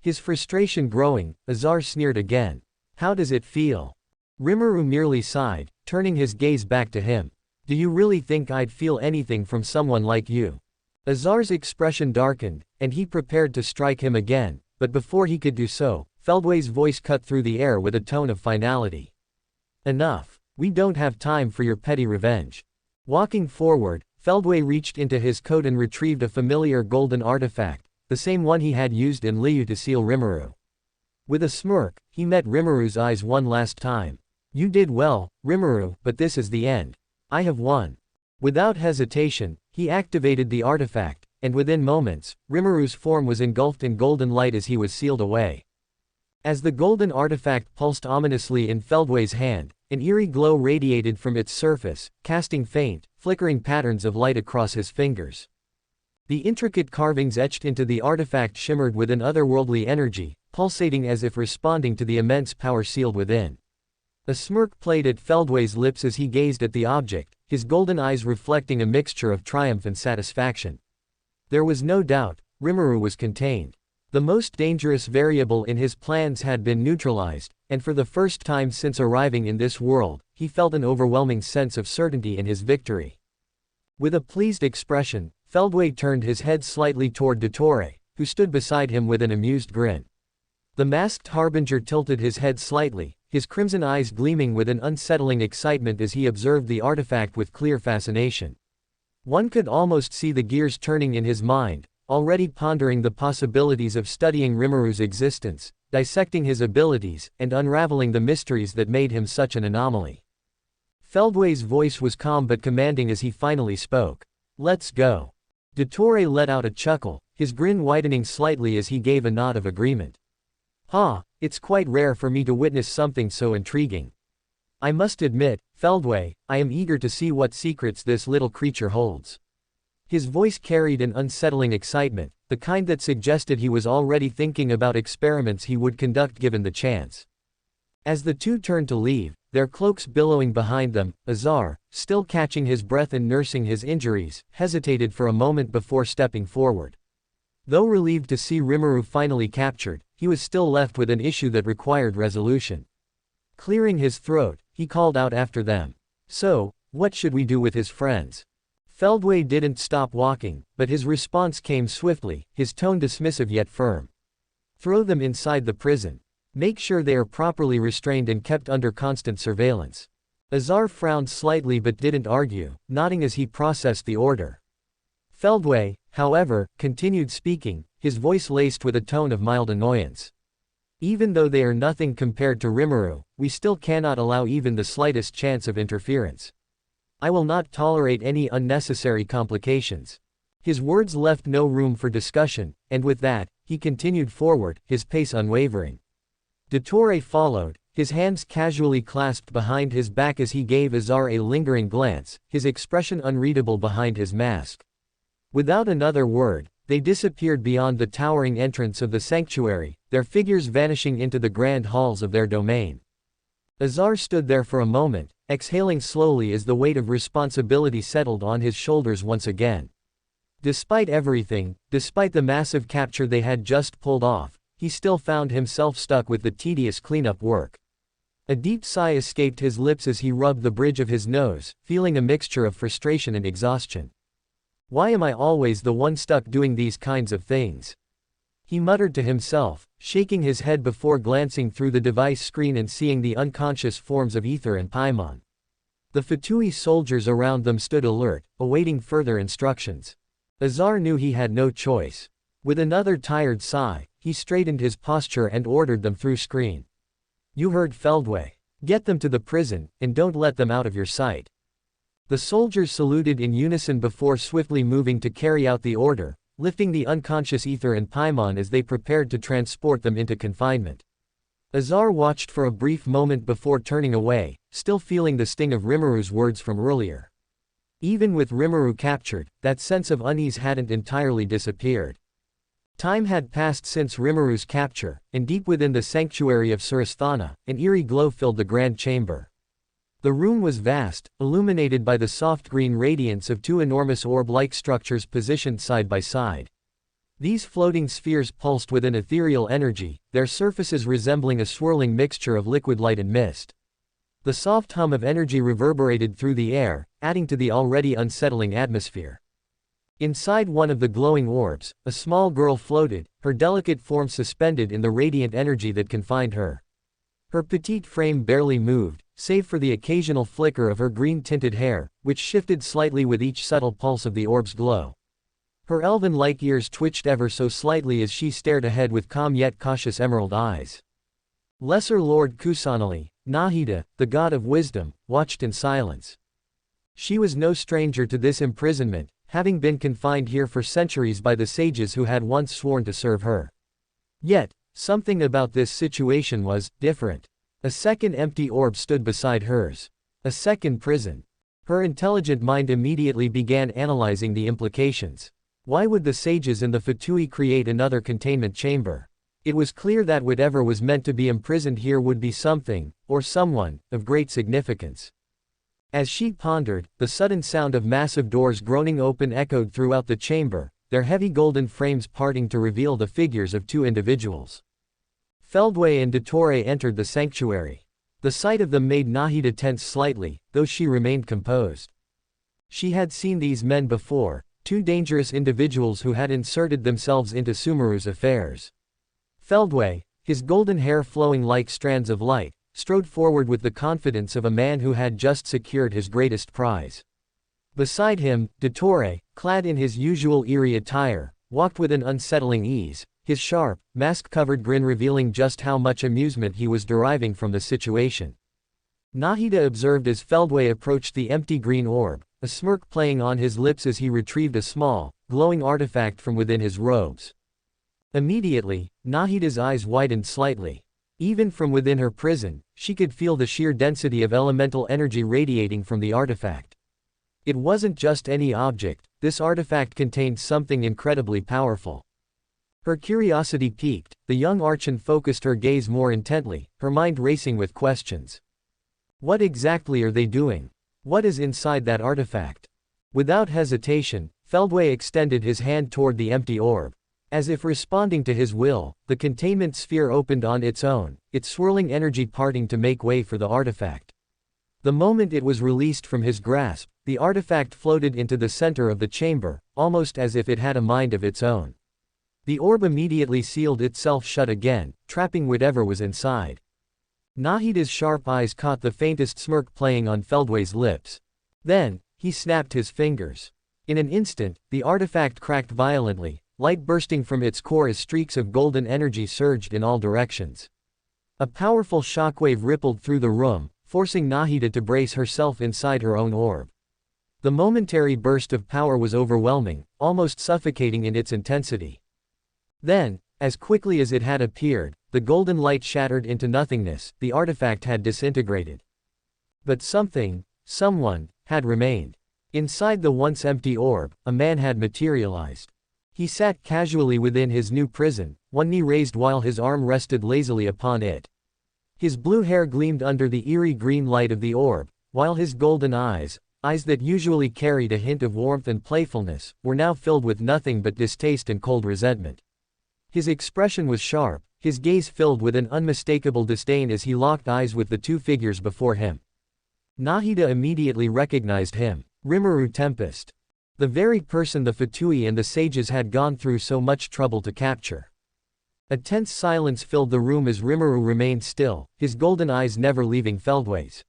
His frustration growing, Azar sneered again. How does it feel? Rimuru merely sighed, turning his gaze back to him. Do you really think I'd feel anything from someone like you? Azar's expression darkened, and he prepared to strike him again, but before he could do so, Feldway's voice cut through the air with a tone of finality. Enough. We don't have time for your petty revenge. Walking forward, Feldway reached into his coat and retrieved a familiar golden artifact, the same one he had used in Liu to seal Rimuru. With a smirk, he met Rimuru's eyes one last time. You did well, Rimuru, but this is the end. I have won. Without hesitation, he activated the artifact, and within moments, Rimuru's form was engulfed in golden light as he was sealed away. As the golden artifact pulsed ominously in Feldway's hand, an eerie glow radiated from its surface, casting faint, flickering patterns of light across his fingers. The intricate carvings etched into the artifact shimmered with an otherworldly energy, pulsating as if responding to the immense power sealed within. A smirk played at Feldway's lips as he gazed at the object, his golden eyes reflecting a mixture of triumph and satisfaction. There was no doubt, Rimuru was contained. The most dangerous variable in his plans had been neutralized, and for the first time since arriving in this world, he felt an overwhelming sense of certainty in his victory. With a pleased expression, Feldway turned his head slightly toward Dottore, who stood beside him with an amused grin. The masked harbinger tilted his head slightly, his crimson eyes gleaming with an unsettling excitement as he observed the artifact with clear fascination. One could almost see the gears turning in his mind, already pondering the possibilities of studying Rimuru's existence, dissecting his abilities, and unraveling the mysteries that made him such an anomaly. Feldway's voice was calm but commanding as he finally spoke. "Let's go." Dottore let out a chuckle, his grin widening slightly as he gave a nod of agreement. It's quite rare for me to witness something so intriguing. I must admit, Feldway, I am eager to see what secrets this little creature holds." His voice carried an unsettling excitement, the kind that suggested he was already thinking about experiments he would conduct given the chance. As the two turned to leave, their cloaks billowing behind them, Azar, still catching his breath and nursing his injuries, hesitated for a moment before stepping forward. Though relieved to see Rimuru finally captured, he was still left with an issue that required resolution. Clearing his throat, he called out after them. "So, what should we do with his friends?" Feldway didn't stop walking, but his response came swiftly, his tone dismissive yet firm. "Throw them inside the prison. Make sure they are properly restrained and kept under constant surveillance." Azar frowned slightly but didn't argue, nodding as he processed the order. Feldway, however, continued speaking, his voice laced with a tone of mild annoyance. "Even though they are nothing compared to Rimuru, we still cannot allow even the slightest chance of interference. I will not tolerate any unnecessary complications." His words left no room for discussion, and with that, he continued forward, his pace unwavering. Dottore followed, his hands casually clasped behind his back as he gave Azar a lingering glance, his expression unreadable behind his mask. Without another word, they disappeared beyond the towering entrance of the sanctuary, their figures vanishing into the grand halls of their domain. Azar stood there for a moment, exhaling slowly as the weight of responsibility settled on his shoulders once again. Despite everything, despite the massive capture they had just pulled off, he still found himself stuck with the tedious cleanup work. A deep sigh escaped his lips as he rubbed the bridge of his nose, feeling a mixture of frustration and exhaustion. "Why am I always the one stuck doing these kinds of things?" he muttered to himself, shaking his head before glancing through the device screen and seeing the unconscious forms of Ether and Paimon. The Fatui soldiers around them stood alert, awaiting further instructions. Azar knew he had no choice. With another tired sigh, he straightened his posture and ordered them through screen. "You heard Feldway. Get them to the prison, and don't let them out of your sight." The soldiers saluted in unison before swiftly moving to carry out the order, lifting the unconscious Ether and Paimon as they prepared to transport them into confinement. Azar watched for a brief moment before turning away, still feeling the sting of Rimuru's words from earlier. Even with Rimuru captured, that sense of unease hadn't entirely disappeared. Time had passed since Rimuru's capture, and deep within the sanctuary of Surasthana, an eerie glow filled the grand chamber. The room was vast, illuminated by the soft green radiance of two enormous orb-like structures positioned side by side. These floating spheres pulsed with an ethereal energy, their surfaces resembling a swirling mixture of liquid light and mist. The soft hum of energy reverberated through the air, adding to the already unsettling atmosphere. Inside one of the glowing orbs, a small girl floated, her delicate form suspended in the radiant energy that confined her. Her petite frame barely moved, save for the occasional flicker of her green-tinted hair, which shifted slightly with each subtle pulse of the orb's glow. Her elven-like ears twitched ever so slightly as she stared ahead with calm yet cautious emerald eyes. Lesser Lord Kusanali, Nahida, the god of wisdom, watched in silence. She was no stranger to this imprisonment, having been confined here for centuries by the sages who had once sworn to serve her. Yet, something about this situation was different. A second empty orb stood beside hers. A second prison. Her intelligent mind immediately began analyzing the implications. Why would the sages and the Fatui create another containment chamber? It was clear that whatever was meant to be imprisoned here would be something, or someone, of great significance. As she pondered, the sudden sound of massive doors groaning open echoed throughout the chamber, their heavy golden frames parting to reveal the figures of two individuals. Feldway and Dottore entered the sanctuary. The sight of them made Nahida tense slightly, though she remained composed. She had seen these men before, two dangerous individuals who had inserted themselves into Sumeru's affairs. Feldway, his golden hair flowing like strands of light, strode forward with the confidence of a man who had just secured his greatest prize. Beside him, Dottore, clad in his usual eerie attire, walked with an unsettling ease, his sharp, mask-covered grin revealing just how much amusement he was deriving from the situation. Nahida observed as Feldway approached the empty green orb, a smirk playing on his lips as he retrieved a small, glowing artifact from within his robes. Immediately, Nahida's eyes widened slightly. Even from within her prison, she could feel the sheer density of elemental energy radiating from the artifact. It wasn't just any object, this artifact contained something incredibly powerful. Her curiosity piqued, the young archon focused her gaze more intently, her mind racing with questions. What exactly are they doing? What is inside that artifact? Without hesitation, Feldway extended his hand toward the empty orb. As if responding to his will, the containment sphere opened on its own, its swirling energy parting to make way for the artifact. The moment it was released from his grasp, the artifact floated into the center of the chamber, almost as if it had a mind of its own. The orb immediately sealed itself shut again, trapping whatever was inside. Nahida's sharp eyes caught the faintest smirk playing on Feldway's lips. Then, he snapped his fingers. In an instant, the artifact cracked violently, light bursting from its core as streaks of golden energy surged in all directions. A powerful shockwave rippled through the room, forcing Nahida to brace herself inside her own orb. The momentary burst of power was overwhelming, almost suffocating in its intensity. Then, as quickly as it had appeared, the golden light shattered into nothingness, the artifact had disintegrated. But someone, had remained. Inside the once empty orb, a man had materialized. He sat casually within his new prison, one knee raised while his arm rested lazily upon it. His blue hair gleamed under the eerie green light of the orb, while his golden eyes that usually carried a hint of warmth and playfulness, were now filled with nothing but distaste and cold resentment. His expression was sharp, his gaze filled with an unmistakable disdain as he locked eyes with the two figures before him. Nahida immediately recognized him, Rimuru Tempest. The very person the Fatui and the sages had gone through so much trouble to capture. A tense silence filled the room as Rimuru remained still, his golden eyes never leaving Feldway's.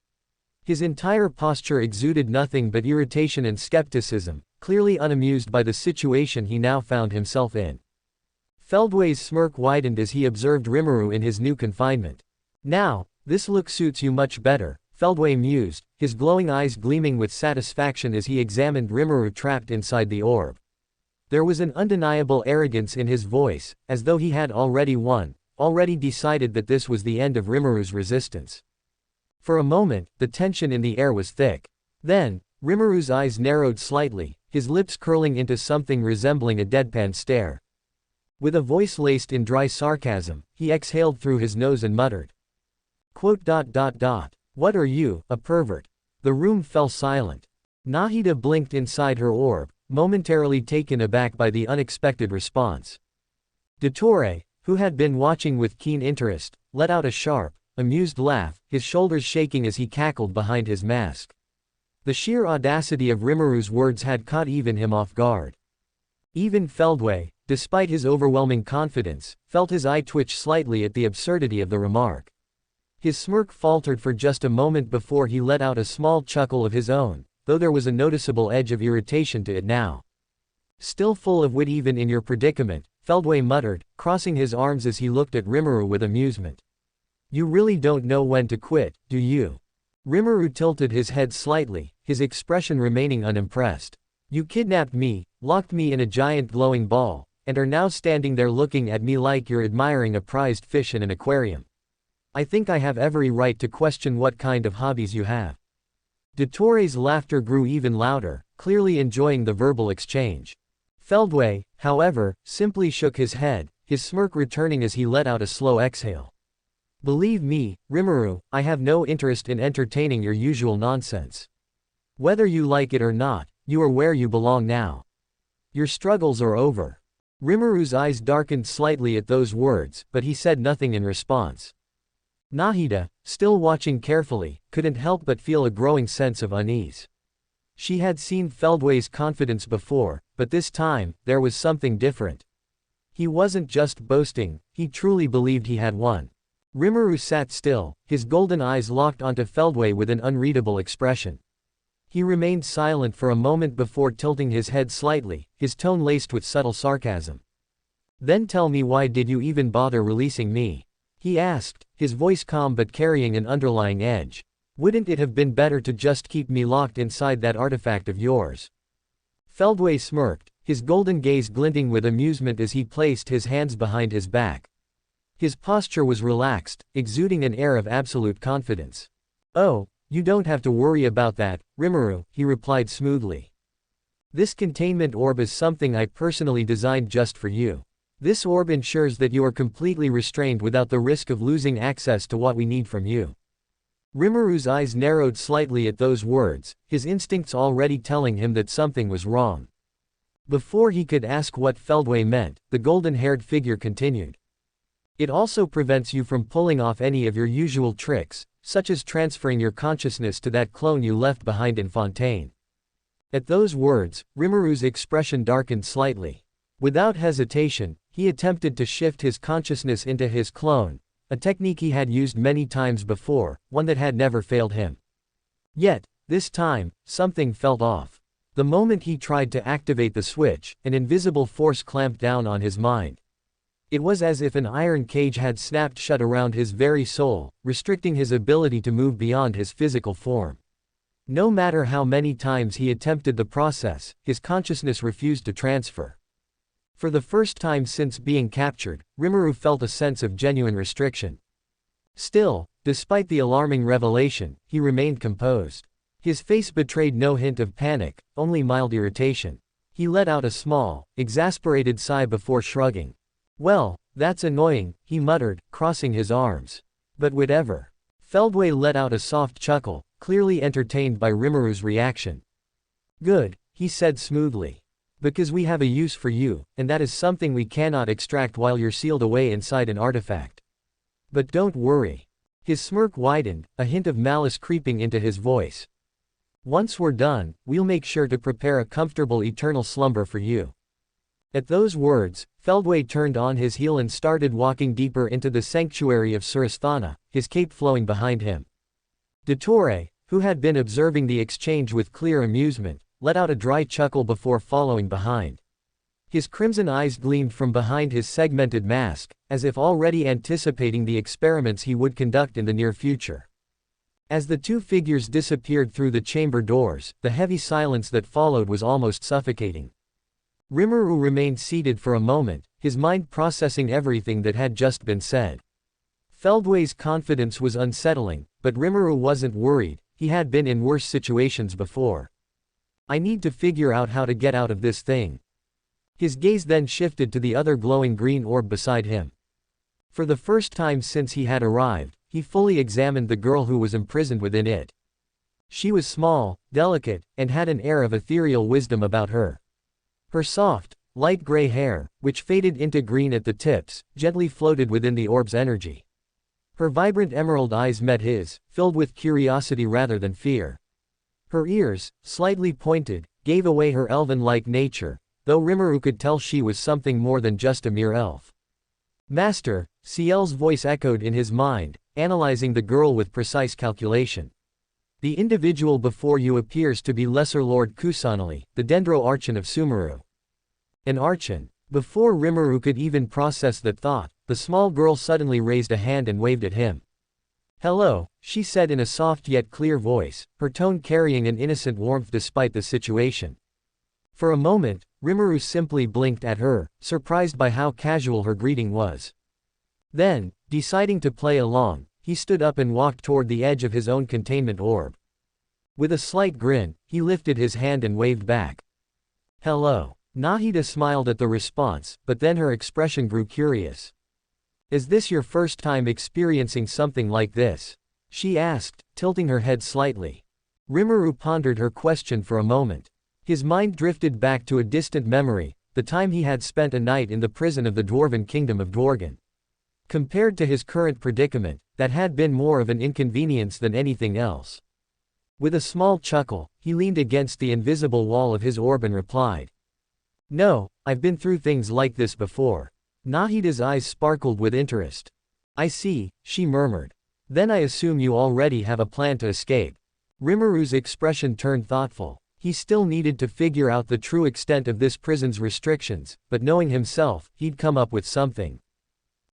His entire posture exuded nothing but irritation and skepticism, clearly unamused by the situation he now found himself in. Feldway's smirk widened as he observed Rimuru in his new confinement. Now, this look suits you much better, Feldway mused, his glowing eyes gleaming with satisfaction as he examined Rimuru trapped inside the orb. There was an undeniable arrogance in his voice, as though he had already won, already decided that this was the end of Rimuru's resistance. For a moment, the tension in the air was thick. Then, Rimuru's eyes narrowed slightly, his lips curling into something resembling a deadpan stare. With a voice laced in dry sarcasm, he exhaled through his nose and muttered. What are you, a pervert? The room fell silent. Nahida blinked inside her orb, momentarily taken aback by the unexpected response. Dottore, who had been watching with keen interest, let out a sharp, amused laugh, his shoulders shaking as he cackled behind his mask. The sheer audacity of Rimuru's words had caught even him off guard. Even Feldway, despite his overwhelming confidence, felt his eye twitch slightly at the absurdity of the remark. His smirk faltered for just a moment before he let out a small chuckle of his own, though there was a noticeable edge of irritation to it now. Still full of wit even in your predicament, Feldway muttered, crossing his arms as he looked at Rimuru with amusement. You really don't know when to quit, do you? Rimuru tilted his head slightly, his expression remaining unimpressed. You kidnapped me, locked me in a giant glowing ball, and are now standing there looking at me like you're admiring a prized fish in an aquarium. I think I have every right to question what kind of hobbies you have. Dottore's laughter grew even louder, clearly enjoying the verbal exchange. Feldway, however, simply shook his head, his smirk returning as he let out a slow exhale. Believe me, Rimuru, I have no interest in entertaining your usual nonsense. Whether you like it or not, you are where you belong now. Your struggles are over. Rimuru's eyes darkened slightly at those words, but he said nothing in response. Nahida, still watching carefully, couldn't help but feel a growing sense of unease. She had seen Feldway's confidence before, but this time, there was something different. He wasn't just boasting, he truly believed he had won. Rimuru sat still, his golden eyes locked onto Feldway with an unreadable expression. He remained silent for a moment before tilting his head slightly, his tone laced with subtle sarcasm. Then tell me, why did you even bother releasing me? He asked, his voice calm but carrying an underlying edge. Wouldn't it have been better to just keep me locked inside that artifact of yours? Feldway smirked, his golden gaze glinting with amusement as he placed his hands behind his back. His posture was relaxed, exuding an air of absolute confidence. Oh, you don't have to worry about that, Rimuru, he replied smoothly. This containment orb is something I personally designed just for you. This orb ensures that you are completely restrained without the risk of losing access to what we need from you. Rimuru's eyes narrowed slightly at those words, his instincts already telling him that something was wrong. Before he could ask what Feldway meant, the golden-haired figure continued. It also prevents you from pulling off any of your usual tricks, such as transferring your consciousness to that clone you left behind in Fontaine. At those words, Rimuru's expression darkened slightly. Without hesitation, he attempted to shift his consciousness into his clone, a technique he had used many times before, one that had never failed him. Yet, this time, something felt off. The moment he tried to activate the switch, an invisible force clamped down on his mind. It was as if an iron cage had snapped shut around his very soul, restricting his ability to move beyond his physical form. No matter how many times he attempted the process, his consciousness refused to transfer. For the first time since being captured, Rimuru felt a sense of genuine restriction. Still, despite the alarming revelation, he remained composed. His face betrayed no hint of panic, only mild irritation. He let out a small, exasperated sigh before shrugging. Well, that's annoying, he muttered, crossing his arms. But whatever. Feldway let out a soft chuckle, clearly entertained by Rimuru's reaction. Good, he said smoothly. Because we have a use for you, and that is something we cannot extract while you're sealed away inside an artifact. But don't worry. His smirk widened, a hint of malice creeping into his voice. Once we're done, we'll make sure to prepare a comfortable eternal slumber for you. At those words, Feldway turned on his heel and started walking deeper into the sanctuary of Surasthana, his cape flowing behind him. Dottore, who had been observing the exchange with clear amusement, let out a dry chuckle before following behind. His crimson eyes gleamed from behind his segmented mask, as if already anticipating the experiments he would conduct in the near future. As the two figures disappeared through the chamber doors, the heavy silence that followed was almost suffocating. Rimuru remained seated for a moment, his mind processing everything that had just been said. Feldway's confidence was unsettling, but Rimuru wasn't worried, he had been in worse situations before. I need to figure out how to get out of this thing. His gaze then shifted to the other glowing green orb beside him. For the first time since he had arrived, he fully examined the girl who was imprisoned within it. She was small, delicate, and had an air of ethereal wisdom about her. Her soft, light gray hair, which faded into green at the tips, gently floated within the orb's energy. Her vibrant emerald eyes met his, filled with curiosity rather than fear. Her ears, slightly pointed, gave away her elven-like nature, though Rimuru could tell she was something more than just a mere elf. Master, Ciel's voice echoed in his mind, analyzing the girl with precise calculation. The individual before you appears to be Lesser Lord Kusanali, the Dendro Archon of Sumeru. An Archon. Before Rimuru could even process that thought, the small girl suddenly raised a hand and waved at him. Hello, she said in a soft yet clear voice, her tone carrying an innocent warmth despite the situation. For a moment, Rimuru simply blinked at her, surprised by how casual her greeting was. Then, deciding to play along, he stood up and walked toward the edge of his own containment orb. With a slight grin, he lifted his hand and waved back. Hello. Nahida smiled at the response, but then her expression grew curious. Is this your first time experiencing something like this? She asked, tilting her head slightly. Rimuru pondered her question for a moment. His mind drifted back to a distant memory, the time he had spent a night in the prison of the Dwarven Kingdom of Dwargen. Compared to his current predicament, that had been more of an inconvenience than anything else. With a small chuckle, he leaned against the invisible wall of his orb and replied. No, I've been through things like this before. Nahida's eyes sparkled with interest. I see, she murmured. Then I assume you already have a plan to escape. Rimuru's expression turned thoughtful. He still needed to figure out the true extent of this prison's restrictions, but knowing himself, he'd come up with something.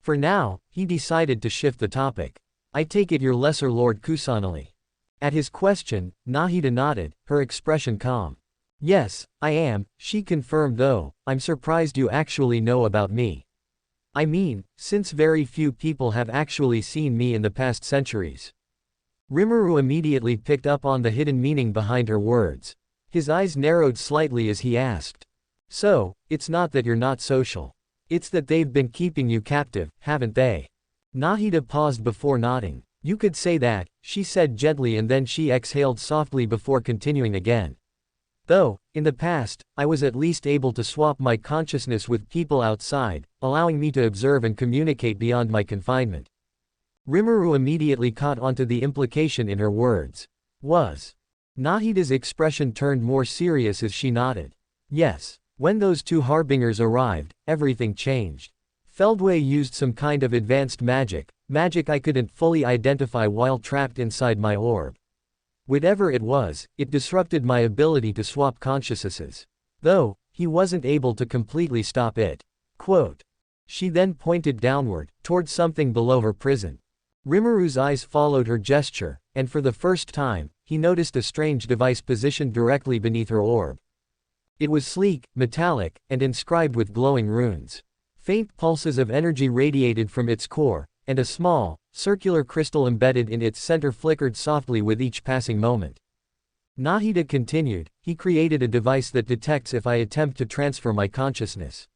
For now, he decided to shift the topic. I take it you're Lesser Lord Kusanali. At his question, Nahida nodded, her expression calm. Yes, I am, she confirmed, though I'm surprised you actually know about me. I mean, since very few people have actually seen me in the past centuries. Rimuru immediately picked up on the hidden meaning behind her words. His eyes narrowed slightly as he asked. So, it's not that you're not social. It's that they've been keeping you captive, haven't they? Nahida paused before nodding. You could say that, she said gently, and then she exhaled softly before continuing again. Though, in the past, I was at least able to swap my consciousness with people outside, allowing me to observe and communicate beyond my confinement. Rimuru immediately caught onto the implication in her words. Was. Nahida's expression turned more serious as she nodded. Yes. When those two harbingers arrived, everything changed. Feldway used some kind of advanced magic I couldn't fully identify while trapped inside my orb. Whatever it was, it disrupted my ability to swap consciousnesses. Though, he wasn't able to completely stop it. Quote. She then pointed downward, toward something below her prison. Rimuru's eyes followed her gesture, and for the first time, he noticed a strange device positioned directly beneath her orb. It was sleek, metallic, and inscribed with glowing runes. Faint pulses of energy radiated from its core, and a small, circular crystal embedded in its center flickered softly with each passing moment. Nahida continued, he created a device that detects if I attempt to transfer my consciousness.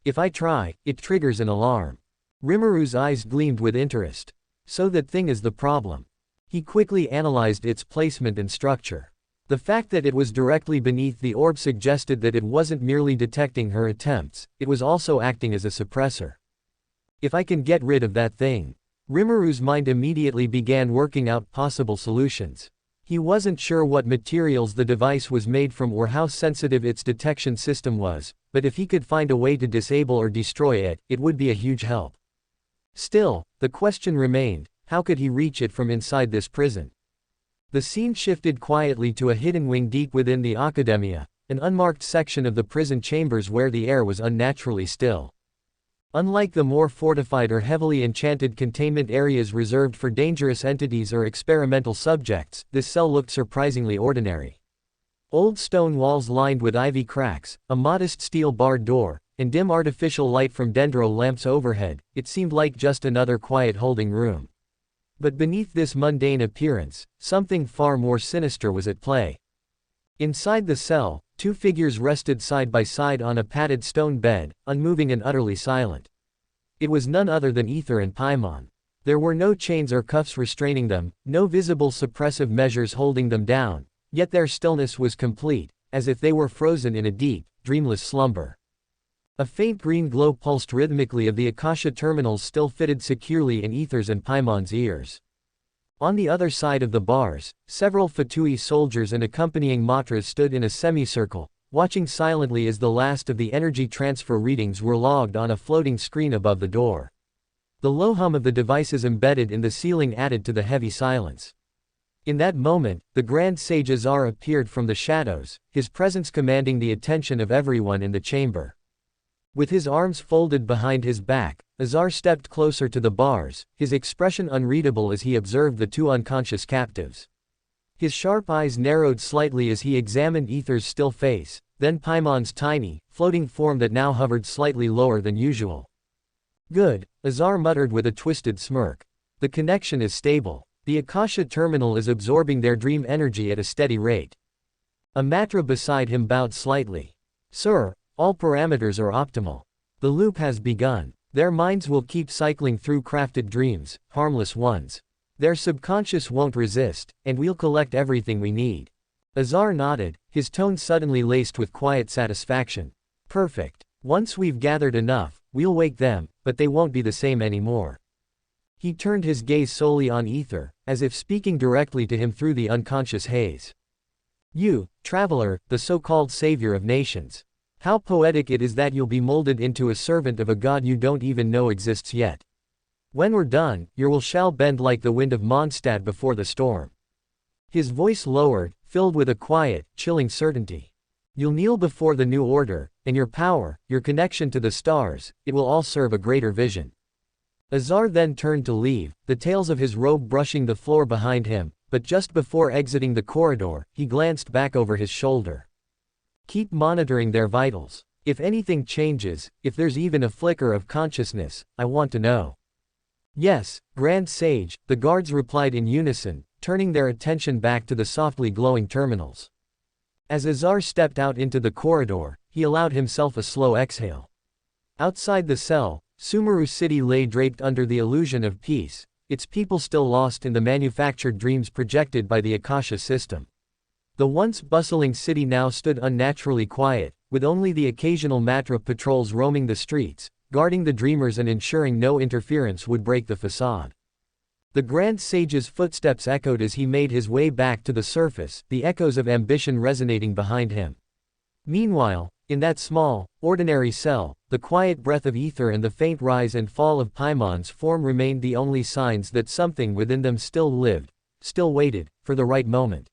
If I try, it triggers an alarm. Rimuru's eyes gleamed with interest. So that thing is the problem. He quickly analyzed its placement and structure. The fact that it was directly beneath the orb suggested that it wasn't merely detecting her attempts, it was also acting as a suppressor. If I can get rid of that thing. Rimuru's mind immediately began working out possible solutions. He wasn't sure what materials the device was made from or how sensitive its detection system was, but if he could find a way to disable or destroy it, it would be a huge help. Still, the question remained, how could he reach it from inside this prison? The scene shifted quietly to a hidden wing deep within the Academia, an unmarked section of the prison chambers where the air was unnaturally still. Unlike the more fortified or heavily enchanted containment areas reserved for dangerous entities or experimental subjects, this cell looked surprisingly ordinary. Old stone walls lined with ivy cracks, a modest steel-barred door, and dim artificial light from dendro lamps overhead, it seemed like just another quiet holding room. But beneath this mundane appearance, something far more sinister was at play. Inside the cell, two figures rested side by side on a padded stone bed, unmoving and utterly silent. It was none other than Ether and Paimon. There were no chains or cuffs restraining them, no visible suppressive measures holding them down, yet their stillness was complete, as if they were frozen in a deep, dreamless slumber. A faint green glow pulsed rhythmically of the Akasha terminals still fitted securely in Ether's and Paimon's ears. On the other side of the bars, several Fatui soldiers and accompanying matras stood in a semicircle, watching silently as the last of the energy transfer readings were logged on a floating screen above the door. The low hum of the devices embedded in the ceiling added to the heavy silence. In that moment, the Grand Sage Azar appeared from the shadows, his presence commanding the attention of everyone in the chamber. With his arms folded behind his back, Azar stepped closer to the bars, his expression unreadable as he observed the two unconscious captives. His sharp eyes narrowed slightly as he examined Ether's still face, then Paimon's tiny, floating form that now hovered slightly lower than usual. Good, Azar muttered with a twisted smirk. The connection is stable. The Akasha terminal is absorbing their dream energy at a steady rate. A matra beside him bowed slightly. Sir, All parameters are optimal. The loop has begun. Their minds will keep cycling through crafted dreams, harmless ones. Their subconscious won't resist, and we'll collect everything we need. Azar nodded, his tone suddenly laced with quiet satisfaction. Perfect. Once we've gathered enough, we'll wake them, but they won't be the same anymore. He turned his gaze solely on ether, as if speaking directly to him through the unconscious haze. You, traveler, the so-called savior of nations. How poetic it is that you'll be molded into a servant of a god you don't even know exists yet. When we're done, your will shall bend like the wind of Mondstadt before the storm. His voice lowered, filled with a quiet, chilling certainty. You'll kneel before the new order, and your power, your connection to the stars, it will all serve a greater vision. Azar then turned to leave, the tails of his robe brushing the floor behind him, but just before exiting the corridor, he glanced back over his shoulder. Keep monitoring their vitals. If anything changes, if there's even a flicker of consciousness, I want to know. Yes, Grand Sage, the guards replied in unison, turning their attention back to the softly glowing terminals. As Azar stepped out into the corridor, he allowed himself a slow exhale. Outside the cell, Rimuru City lay draped under the illusion of peace, its people still lost in the manufactured dreams projected by the Akasha system. The once bustling city now stood unnaturally quiet, with only the occasional Matra patrols roaming the streets, guarding the dreamers and ensuring no interference would break the facade. The Grand Sage's footsteps echoed as he made his way back to the surface, the echoes of ambition resonating behind him. Meanwhile, in that small, ordinary cell, the quiet breath of ether and the faint rise and fall of Paimon's form remained the only signs that something within them still lived, still waited, for the right moment.